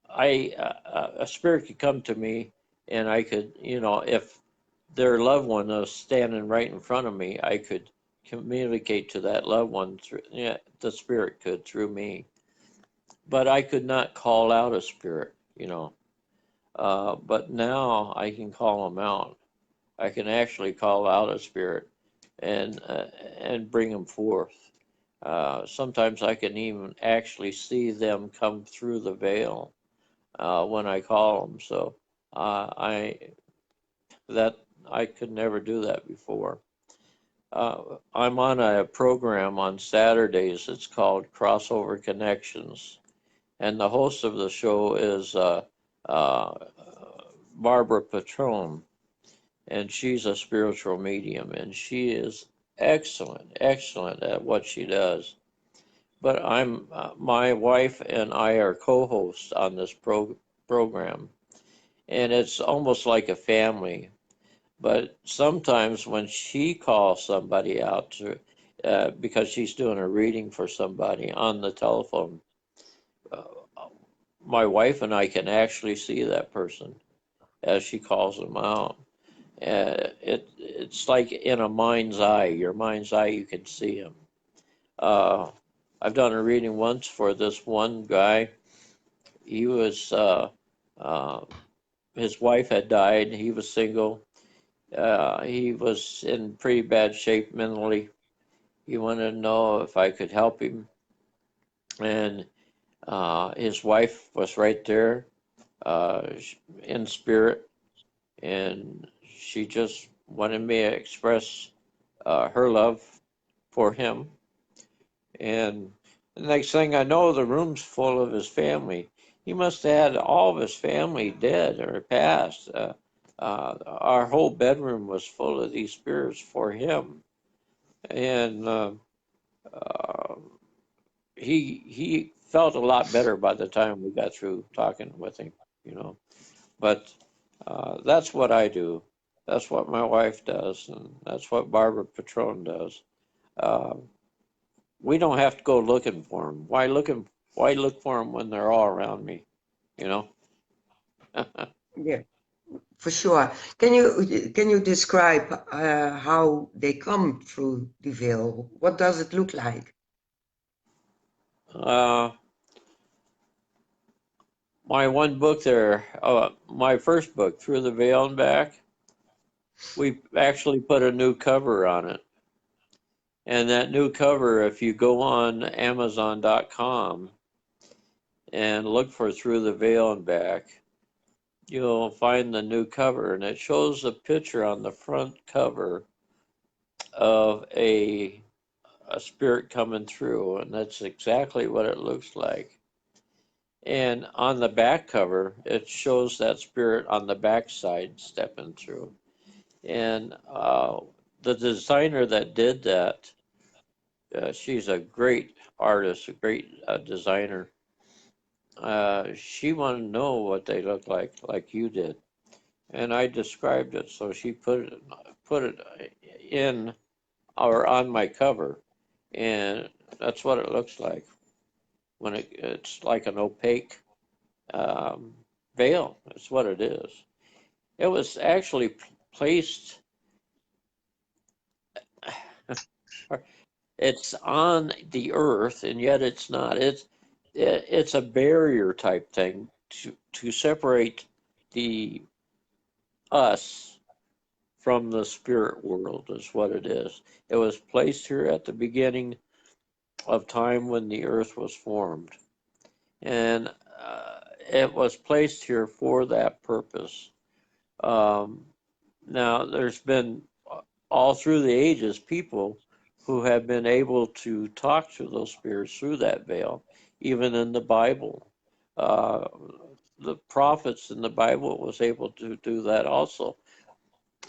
a spirit could come to me, and I could, if their loved one was standing right in front of me, I could communicate to that loved one through, yeah, the spirit could through me, but I could not call out a spirit. But now I can call them out. I can actually call out a spirit and uh, and bring them forth. Sometimes I can even actually see them come through the veil when I call them. So I that I could never do that before. I'm on a program on Saturdays. It's called Crossover Connections, and the host of the show is uh, Barbara Patron, and she's a spiritual medium, and she is excellent, excellent at what she does. But my wife and I are co-hosts on this program, and it's almost like a family. But sometimes when she calls somebody out because she's doing a reading for somebody on the telephone, uh, my wife and I can actually see that person as she calls them out. It's like in a mind's eye. Your mind's eye, you can see him. Uh, I've done a reading once for this one guy. He was uh, his wife had died. He was single. He was in pretty bad shape mentally. He wanted to know if I could help him, and his wife was right there uh, in spirit, and she just wanted me to express her love for him. And the next thing I know, the room's full of his family. He must have had all of his family dead or passed. Our whole bedroom was full of these spirits for him, and uh, he felt a lot better by the time we got through talking with him. You know, but that's what I do. That's what my wife does, and that's what Barbara Patron does. Uh, we don't have to go looking for them. Why look for them when they're all around me? You know. Yeah, for sure. Can you describe how they come through the veil? What does it look like? uh, my one book there, my first book, Through the Veil and Back. We actually put a new cover on it, and that new cover, if you go on Amazon.com and look for Through the Veil and Back, you'll find the new cover, and it shows a picture on the front cover of a spirit coming through, and that's exactly what it looks like. And on the back cover, it shows that spirit on the back side stepping through. And the designer that did that, she's a great artist, a great designer. She wanted to know what they look like you did, and I described it. So she put it in or on my cover, and that's what it looks like when it's like an opaque. Um, veil. That's what it is. It was actually placed, it's on the earth, and yet it's not. It's a barrier type thing to separate the us from the spirit world is what it is. It was placed here at the beginning of time when the earth was formed. And it was placed here for that purpose. Um, Now, there's been all through the ages people who have been able to talk to those spirits through that veil, even in the Bible. Uh, the prophets in the Bible was able to do that also,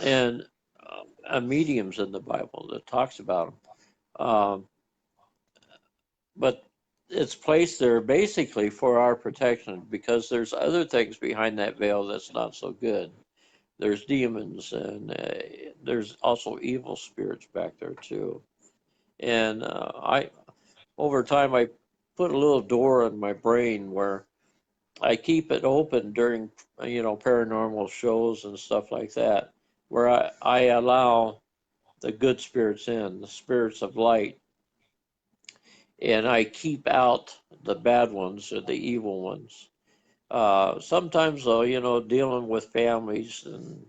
and mediums in the Bible that talks about them. But it's placed there basically for our protection because there's other things behind that veil that's not so good. There's demons and there's also evil spirits back there too. And I, over time, I put a little door in my brain where I keep it open during, paranormal shows and stuff like that, where I allow the good spirits in, the spirits of light, and I keep out the bad ones or the evil ones. Sometimes, though, dealing with families and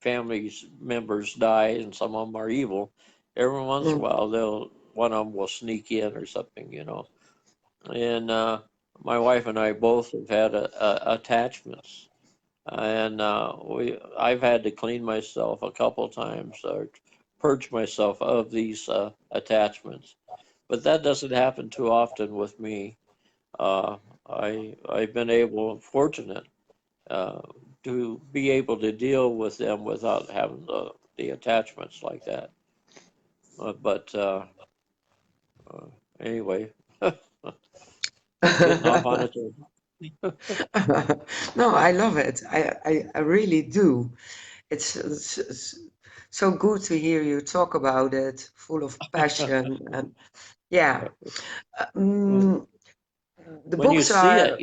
families members die and some of them are evil, every once in a Mm. while one of them will sneak in or something. And my wife and I both have had attachments, and I've had to clean myself a couple times or purge myself of these attachments, but that doesn't happen too often with me. uh, I've been fortunate, uh, to be able to deal with them without having the attachments like that. But uh, anyway, getting off on it. No, I love it. I really do. It's so good to hear you talk about it, full of passion. And yeah, um, the When you books see it, are,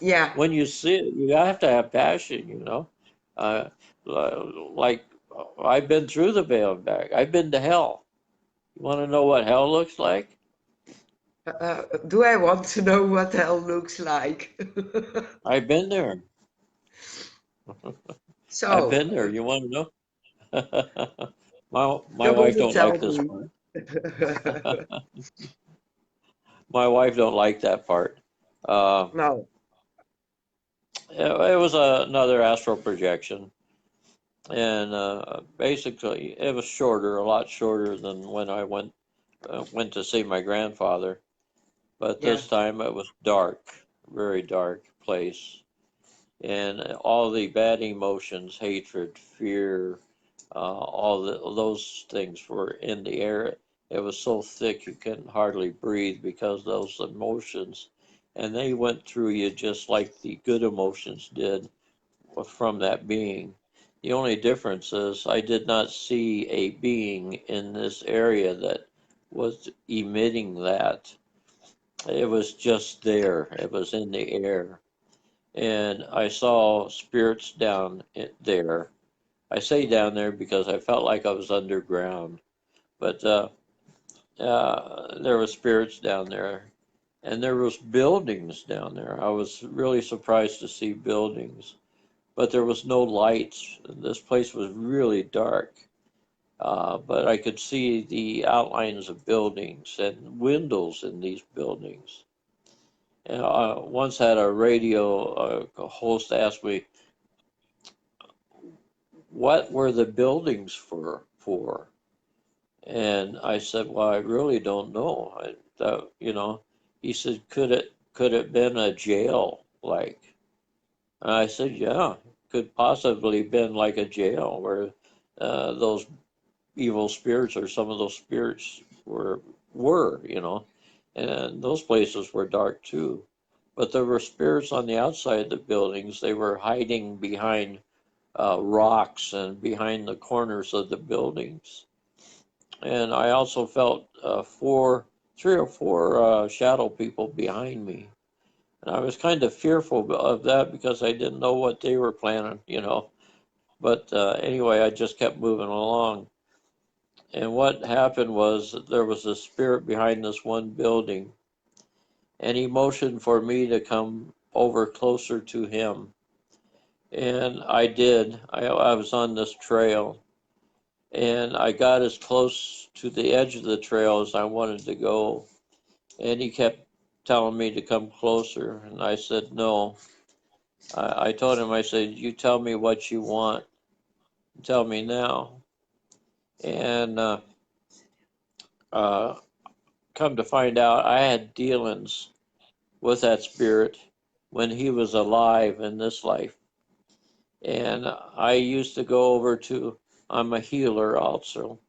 yeah, when you see it, you have to have passion. Uh, like I've been through the veil and back. I've been to hell. You want to know what hell looks like? do I want to know what hell looks like? I've been there. I've So, been there. You want to know? My you want wife to don't tell like this me? part. My wife don't like that part. Uh, No. it was another astral projection, and basically it was shorter, a lot shorter than when I went to see my grandfather. But Yeah. this time it was dark, very dark place, and all the bad emotions, hatred, fear, those things were in the air. It was so thick you couldn't hardly breathe because of those emotions, and they went through you just like the good emotions did from that being. The only difference is I did not see a being in this area that was emitting that. It was just there. It was in the air. And I saw spirits down there. I say down there because I felt like I was underground. But there were spirits down there. And there was buildings down there. I was really surprised to see buildings. But there was no lights. This place was really dark. But I could see the outlines of buildings and windows in these buildings. And I once had a radio host ask me, "What were the buildings for?" And I said, "Well, I really don't know." He said, "Could it been a jail like?" And I said, "Yeah, could possibly been like a jail where those evil spirits or some of those spirits were. And those places were dark too. But there were spirits on the outside of the buildings. They were hiding behind rocks and behind the corners of the buildings. And I also felt three or four shadow people behind me. And I was kind of fearful of that because I didn't know what they were planning, you know. But anyway, I just kept moving along. And what happened was there was a spirit behind this one building, and he motioned for me to come over closer to him. And I did. I was on this trail, and I got as close to the edge of the trail as I wanted to go. And he kept telling me to come closer, and I said no. I told him, I said, you tell me what you want. Tell me now. And uh, come to find out, I had dealings with that spirit when he was alive in this life. And I used to go over to, I'm a healer also,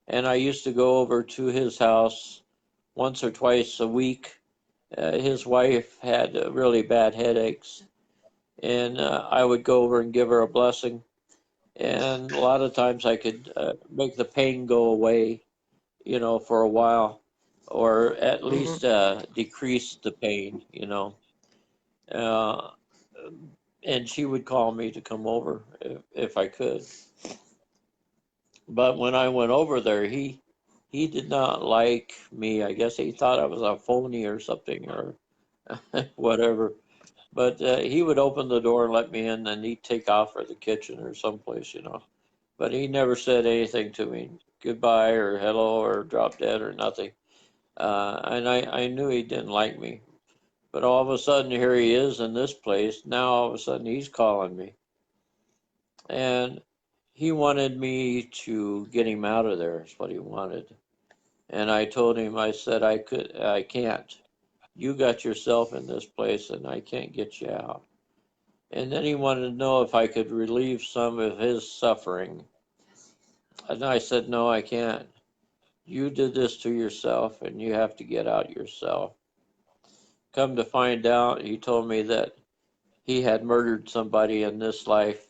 and I used to go over to his house once or twice a week. His wife had really bad headaches, and I would go over and give her a blessing. And a lot of times I could make the pain go away, you know, for a while, or at least decrease the pain, you know. Uh, and she would call me to come over if I could. But when I went over there, he did not like me. I guess he thought I was a phony or something or whatever. But he would open the door and let me in, and he'd take off for the kitchen or someplace, you know. But he never said anything to me, goodbye or hello or drop dead or nothing. And I knew he didn't like me. But all of a sudden, here he is in this place. Now all of a sudden, he's calling me. And he wanted me to get him out of there, is what he wanted. And I told him, I said, I can't. You got yourself in this place and I can't get you out. And then he wanted to know if I could relieve some of his suffering. And I said, no, I can't. You did this to yourself and you have to get out yourself. Come to find out, he told me that he had murdered somebody in this life,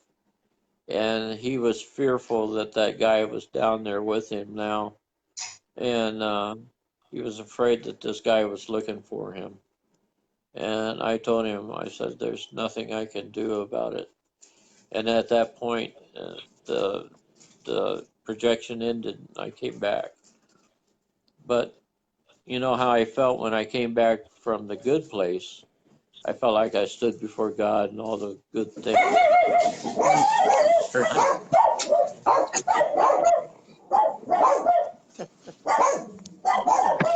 and he was fearful that that guy was down there with him now. And he was afraid that this guy was looking for him. And I told him, I said, there's nothing I can do about it. And at that point, the projection ended. And I came back. But you know how I felt when I came back from the good place? I felt like I stood before God and all the good things.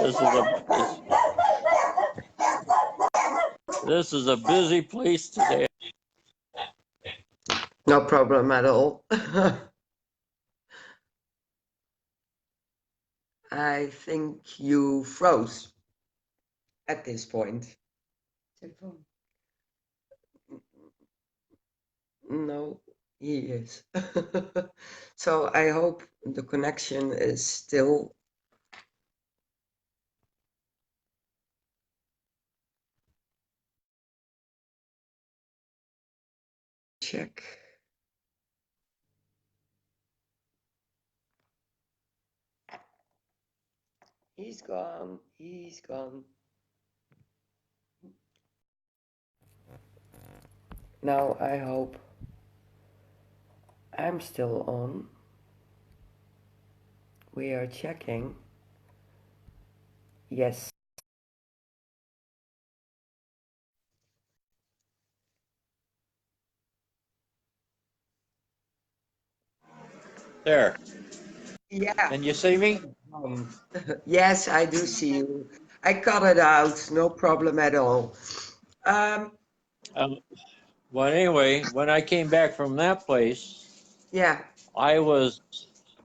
This is this is a busy place today. No problem at all. I think you froze at this point. No, he is. So I hope the connection is still. Check. He's gone. He's gone. Now I hope I'm still on. We are checking. Yes. There. Yeah. Can you see me? Yes, I do see you. I cut it out. No problem at all. Um, well, anyway, when I came back from that place, Yeah. I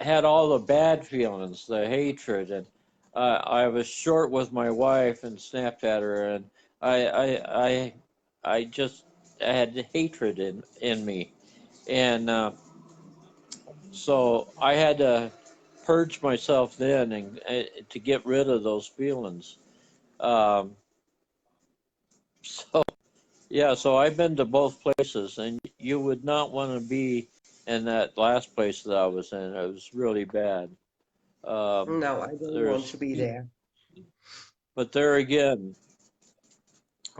had all the bad feelings, the hatred, and I was short with my wife and snapped at her, and I I I, I just had hatred in me, and so I had to purge myself then and to get rid of those feelings. Um, so yeah, so I've been to both places, and you would not want to be in that last place that I was in. It was really bad. No, I don't want There's, to be there. but there again,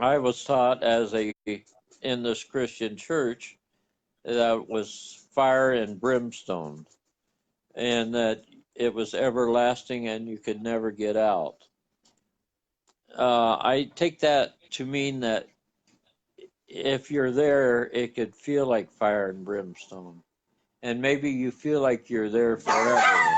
I was taught in this Christian church that was fire and brimstone, and that it was everlasting and you could never get out. I take that to mean that if you're there, it could feel like fire and brimstone. And maybe you feel like you're there forever.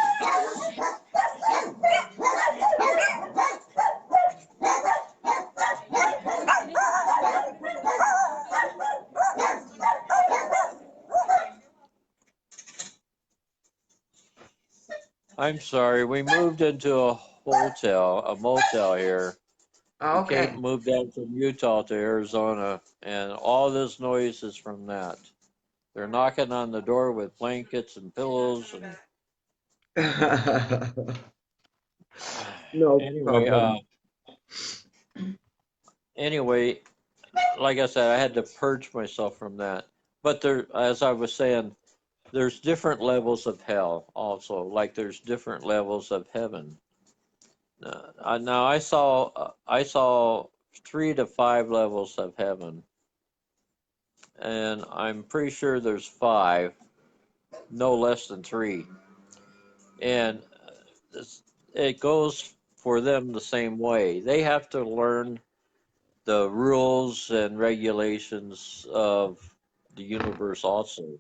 I'm sorry, we moved into a motel here. We Okay. moved down from Utah to Arizona, and all this noise is from that. They're knocking on the door with blankets and pillows, and No anyway, problem. anyway, like I said, I had to purge myself from that. But there, as I was saying, there's different levels of hell also, like there's different levels of heaven. Now I saw 3 to 5 levels of heaven, and I'm pretty sure there's 5, no less than 3. And it goes for them the same way. They have to learn the rules and regulations of the universe also.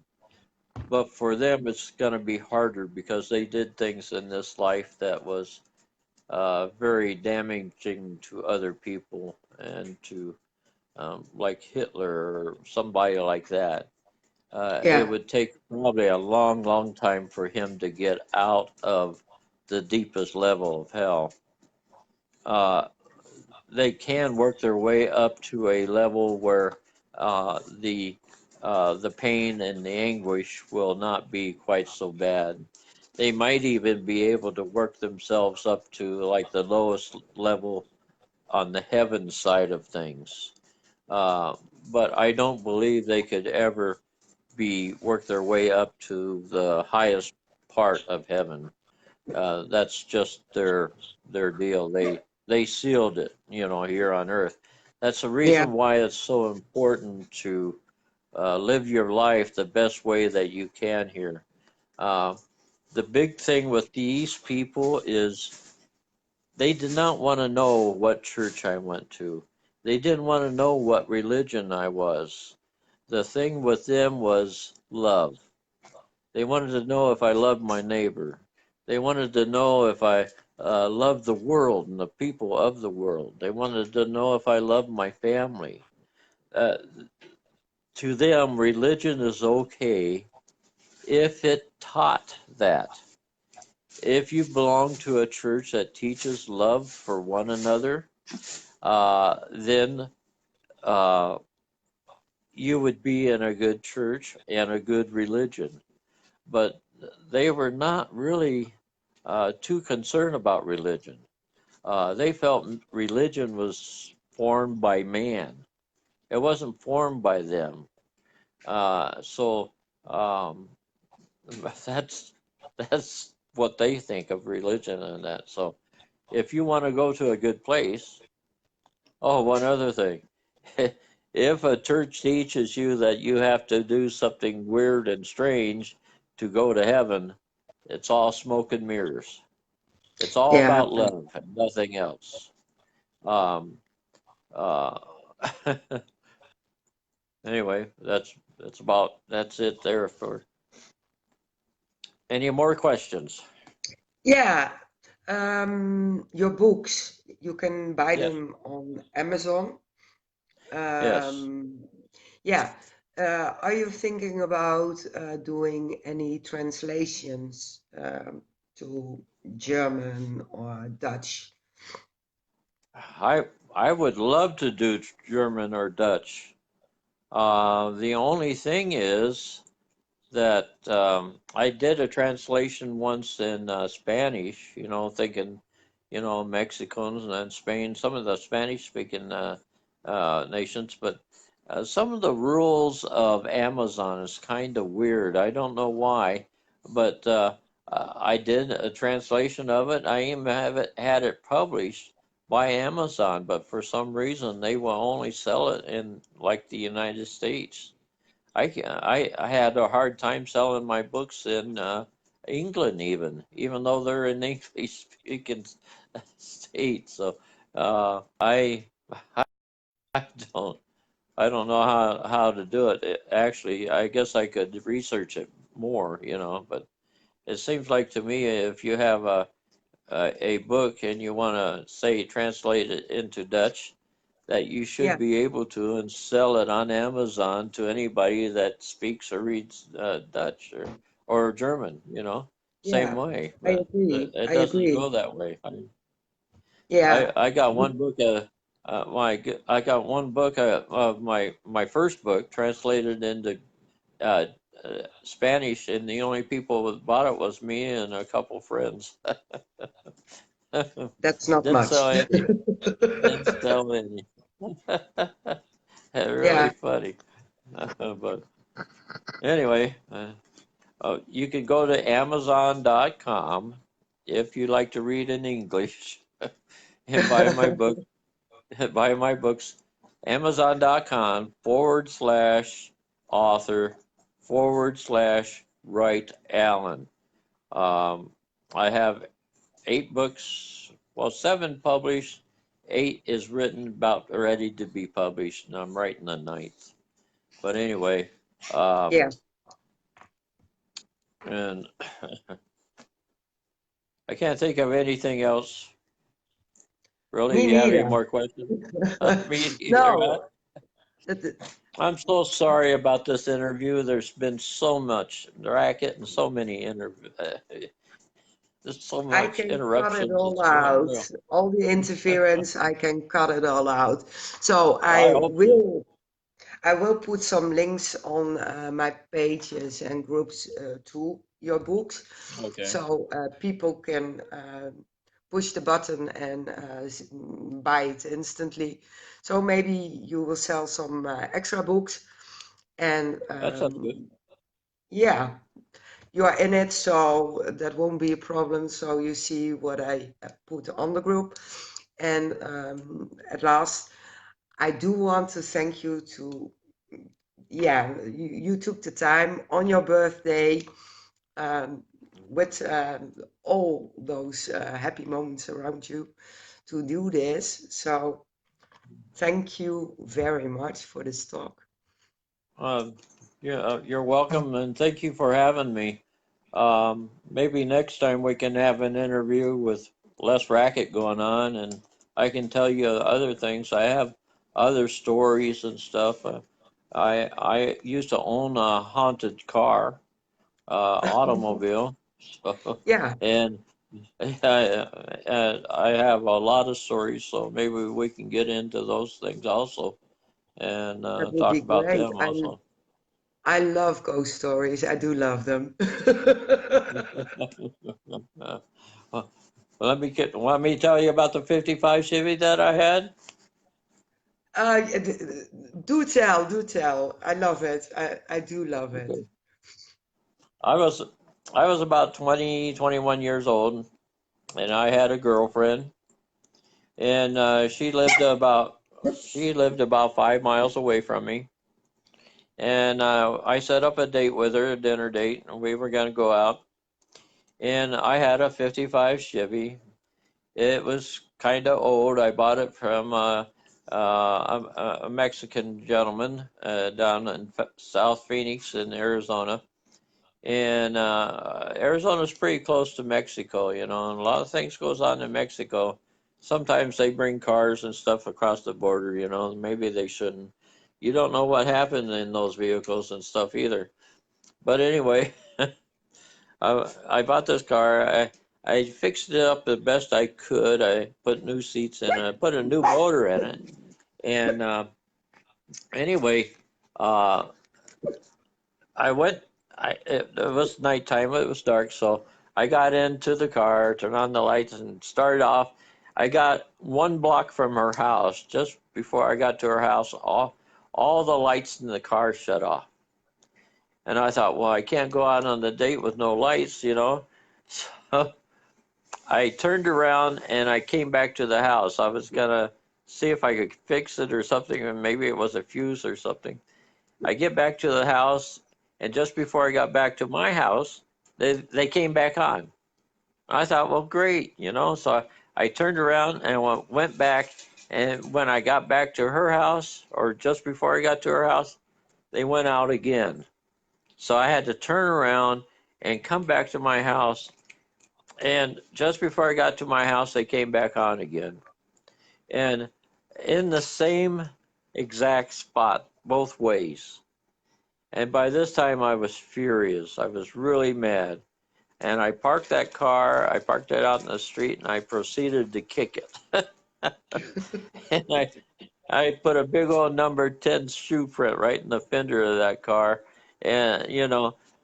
But for them, it's going to be harder because they did things in this life that was very damaging to other people and to like Hitler or somebody like that. It Yeah, would take probably a long, long time for him to get out of the deepest level of hell. Uh, they can work their way up to a level where uh, the the pain and the anguish will not be quite so bad. They might even be able to work themselves up to like the lowest level on the heaven side of things. Uh, but I don't believe they could ever be work their way up to the highest part of heaven. That's just their deal. They sealed it, here on earth. That's the yeah, reason why it's so important to live your life the best way that you can here. Uh, the big thing with these people is they did not want to know what church I went to. They didn't want to know what religion I was. The thing with them was love. They wanted to know if I loved my neighbor. They wanted to know if I loved the world and the people of the world. They wanted to know if I loved my family. Uh, to them, religion is okay if it taught that. If you belong to a church that teaches love for one another, then uh, you would be in a good church and a good religion. But they were not really too concerned about religion. They felt religion was formed by man. It wasn't formed by them. So um, that's that's what they think of religion and that. So if you want to go to a good place, oh, one other thing. If a church teaches you that you have to do something weird and strange to go to heaven, it's all smoke and mirrors. It's all yeah. about love and nothing else. Um, uh, anyway, that's it there for any more questions. Yeah. Your books, you can buy Yes, them on Amazon. yes. Um, yeah. Are you thinking about doing any translations to German or Dutch? I would love to do German or Dutch. The only thing is that I did a translation once in Spanish, thinking, Mexicans and Spain, some of the Spanish speaking nations, but some of the rules of Amazon is kind of weird. I don't know why, but I did a translation of it. I even had it published, by Amazon, but for some reason they will only sell it in like the United States. I had a hard time selling my books in England, even though they're in English speaking states. So I I don't I don't know how to do it. Actually, I guess I could research it more, but it seems like to me if you have a book and you want to say translate it into Dutch, that you should Yeah, be able to and sell it on Amazon to anybody that speaks or reads Dutch or German, same yeah, way, I but agree. it I doesn't agree. go that way. Yeah, I got one book. I got one book of my first book translated into uh, Spanish, and the only people that bought it was me and a couple friends. that's not Didn't much. sell any. Didn't sell any. Really Yeah, funny. But anyway, you can go to Amazon.com if you like to read in English and buy my book. Buy my books. Amazon.com/author/Wright Allen. Um, I have 8 books, well, 7 published. 8 is written, about ready to be published, and I'm writing the 9th. But anyway, um, yeah. and I can't think of anything else. Really, Me do you have any neither. more questions? Me either. No, that- I'm so sorry about this interview. There's been so much racket and so many there's so I much can cut it interruptions. all It's out. unreal. All the interference, I can cut it all out. So I hope so. I will put some links on my pages and groups to your books, Okay. so people can push the button and buy it instantly. So maybe you will sell some extra books, and That sounds good. yeah, you are in it, so that won't be a problem. So you see what I put on the group, and at last, I do want to thank you to, yeah, you took the time on your birthday um, with all those happy moments around you to do this. So thank you very much for this talk. Uh, yeah, you're welcome, and thank you for having me. Maybe next time we can have an interview with less racket going on, and I can tell you other things. I have other stories and stuff. I used to own a haunted car, automobile, so, Yeah, and I have a lot of stories. So maybe we can get into those things also and that would talk be about great. them also. I love ghost stories. I do love them. Well, want me to tell you about the 55 Chevy that I had? Do tell, do tell. I love it. I do love it. Okay. I was I was about 20, 21 years old, and I had a girlfriend, and she lived about 5 miles away from me, and I set up a date with her, a dinner date, and we were going to go out, and I had a 55 Chevy. It was kind of old. I bought it from a Mexican gentleman down in South Phoenix in Arizona. And Arizona's pretty close to Mexico, and a lot of things goes on in Mexico. Sometimes they bring cars and stuff across the border, maybe they shouldn't. You don't know what happened in those vehicles and stuff either. But anyway, I bought this car. I fixed it up the best I could. I put new seats in it. I put a new motor in it. And anyway, uh, I went. It was nighttime. It was dark, so I got into the car, turned on the lights, and started off. I got 1 block from her house. Just before I got to her house, all the lights in the car shut off. And I thought, well, I can't go out on the date with no lights. So I turned around and I came back to the house. I was gonna see if I could fix it or something, or maybe it was a fuse or something. I get back to the house, and just before I got back to my house, they came back on. I thought, well, great, So I turned around and went back, and when I got back to her house, or just before I got to her house, they went out again. So I had to turn around and come back to my house. And just before I got to my house, they came back on again. And in the same exact spot, both ways. And by this time, I was furious. I was really mad. And I parked that car, I parked it out in the street, and I proceeded to kick it. And I put a big old number 10 shoe print right in the fender of that car. And,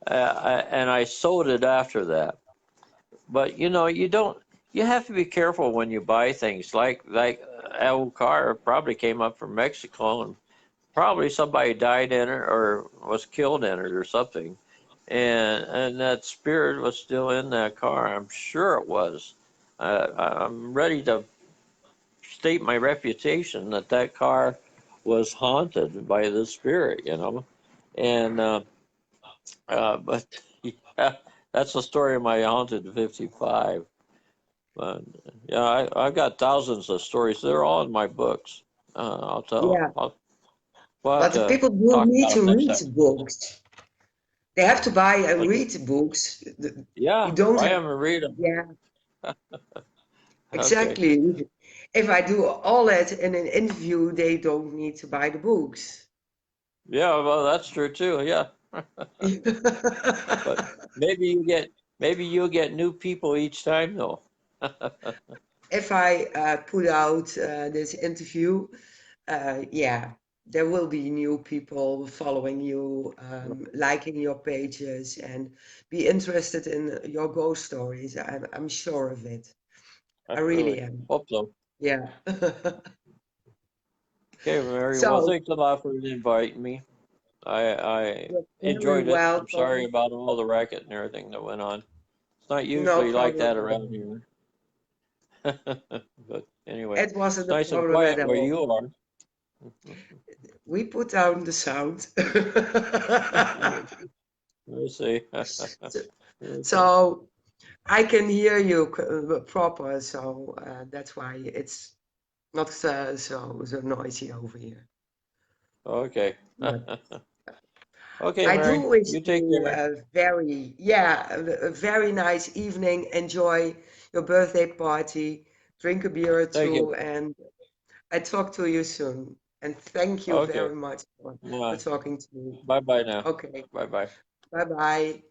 and I sold it after that. But, you have to be careful when you buy things like that old car probably came up from Mexico, and probably somebody died in it or was killed in it or something. And that spirit was still in that car. I'm sure it was. I'm ready to state my reputation that car was haunted by the spirit. And but yeah, that's the story of my haunted 55. But yeah, I've got thousands of stories. They're all in my books. I'll tell. Yeah, We'll have but the to people do talk need about to it next read time. books. They have to buy and Okay. read books. You Yeah, don't buy have, them and read them. yeah, Okay. exactly. If I do all that in an interview, they don't need to buy the books. Yeah, well, that's true too. Yeah, but maybe you'll get new people each time though. If I put out this interview, yeah, there will be new people following you, liking your pages, and be interested in your ghost stories. I'm sure of it. I I really really am. hope so. Yeah. Okay, Mary. Well, So, thanks a lot for inviting me. I you're very enjoyed it. I'm sorry welcome. about all the racket and everything that went on. It's not No usually like problem that at around all. here. But anyway, It it's wasn't a nice and problem at quiet where all. you are. We put down the sound. Let's see. So, Okay. so I can hear you proper, so that's why it's not so noisy over here. Okay. But Okay, I do Mary. wish You take you care. a very nice evening. Enjoy your birthday party. Drink a beer or Thank you. two, and I talk to you soon. And thank you Okay. very much for Bye talking to me. bye now. Okay, Bye bye. bye bye.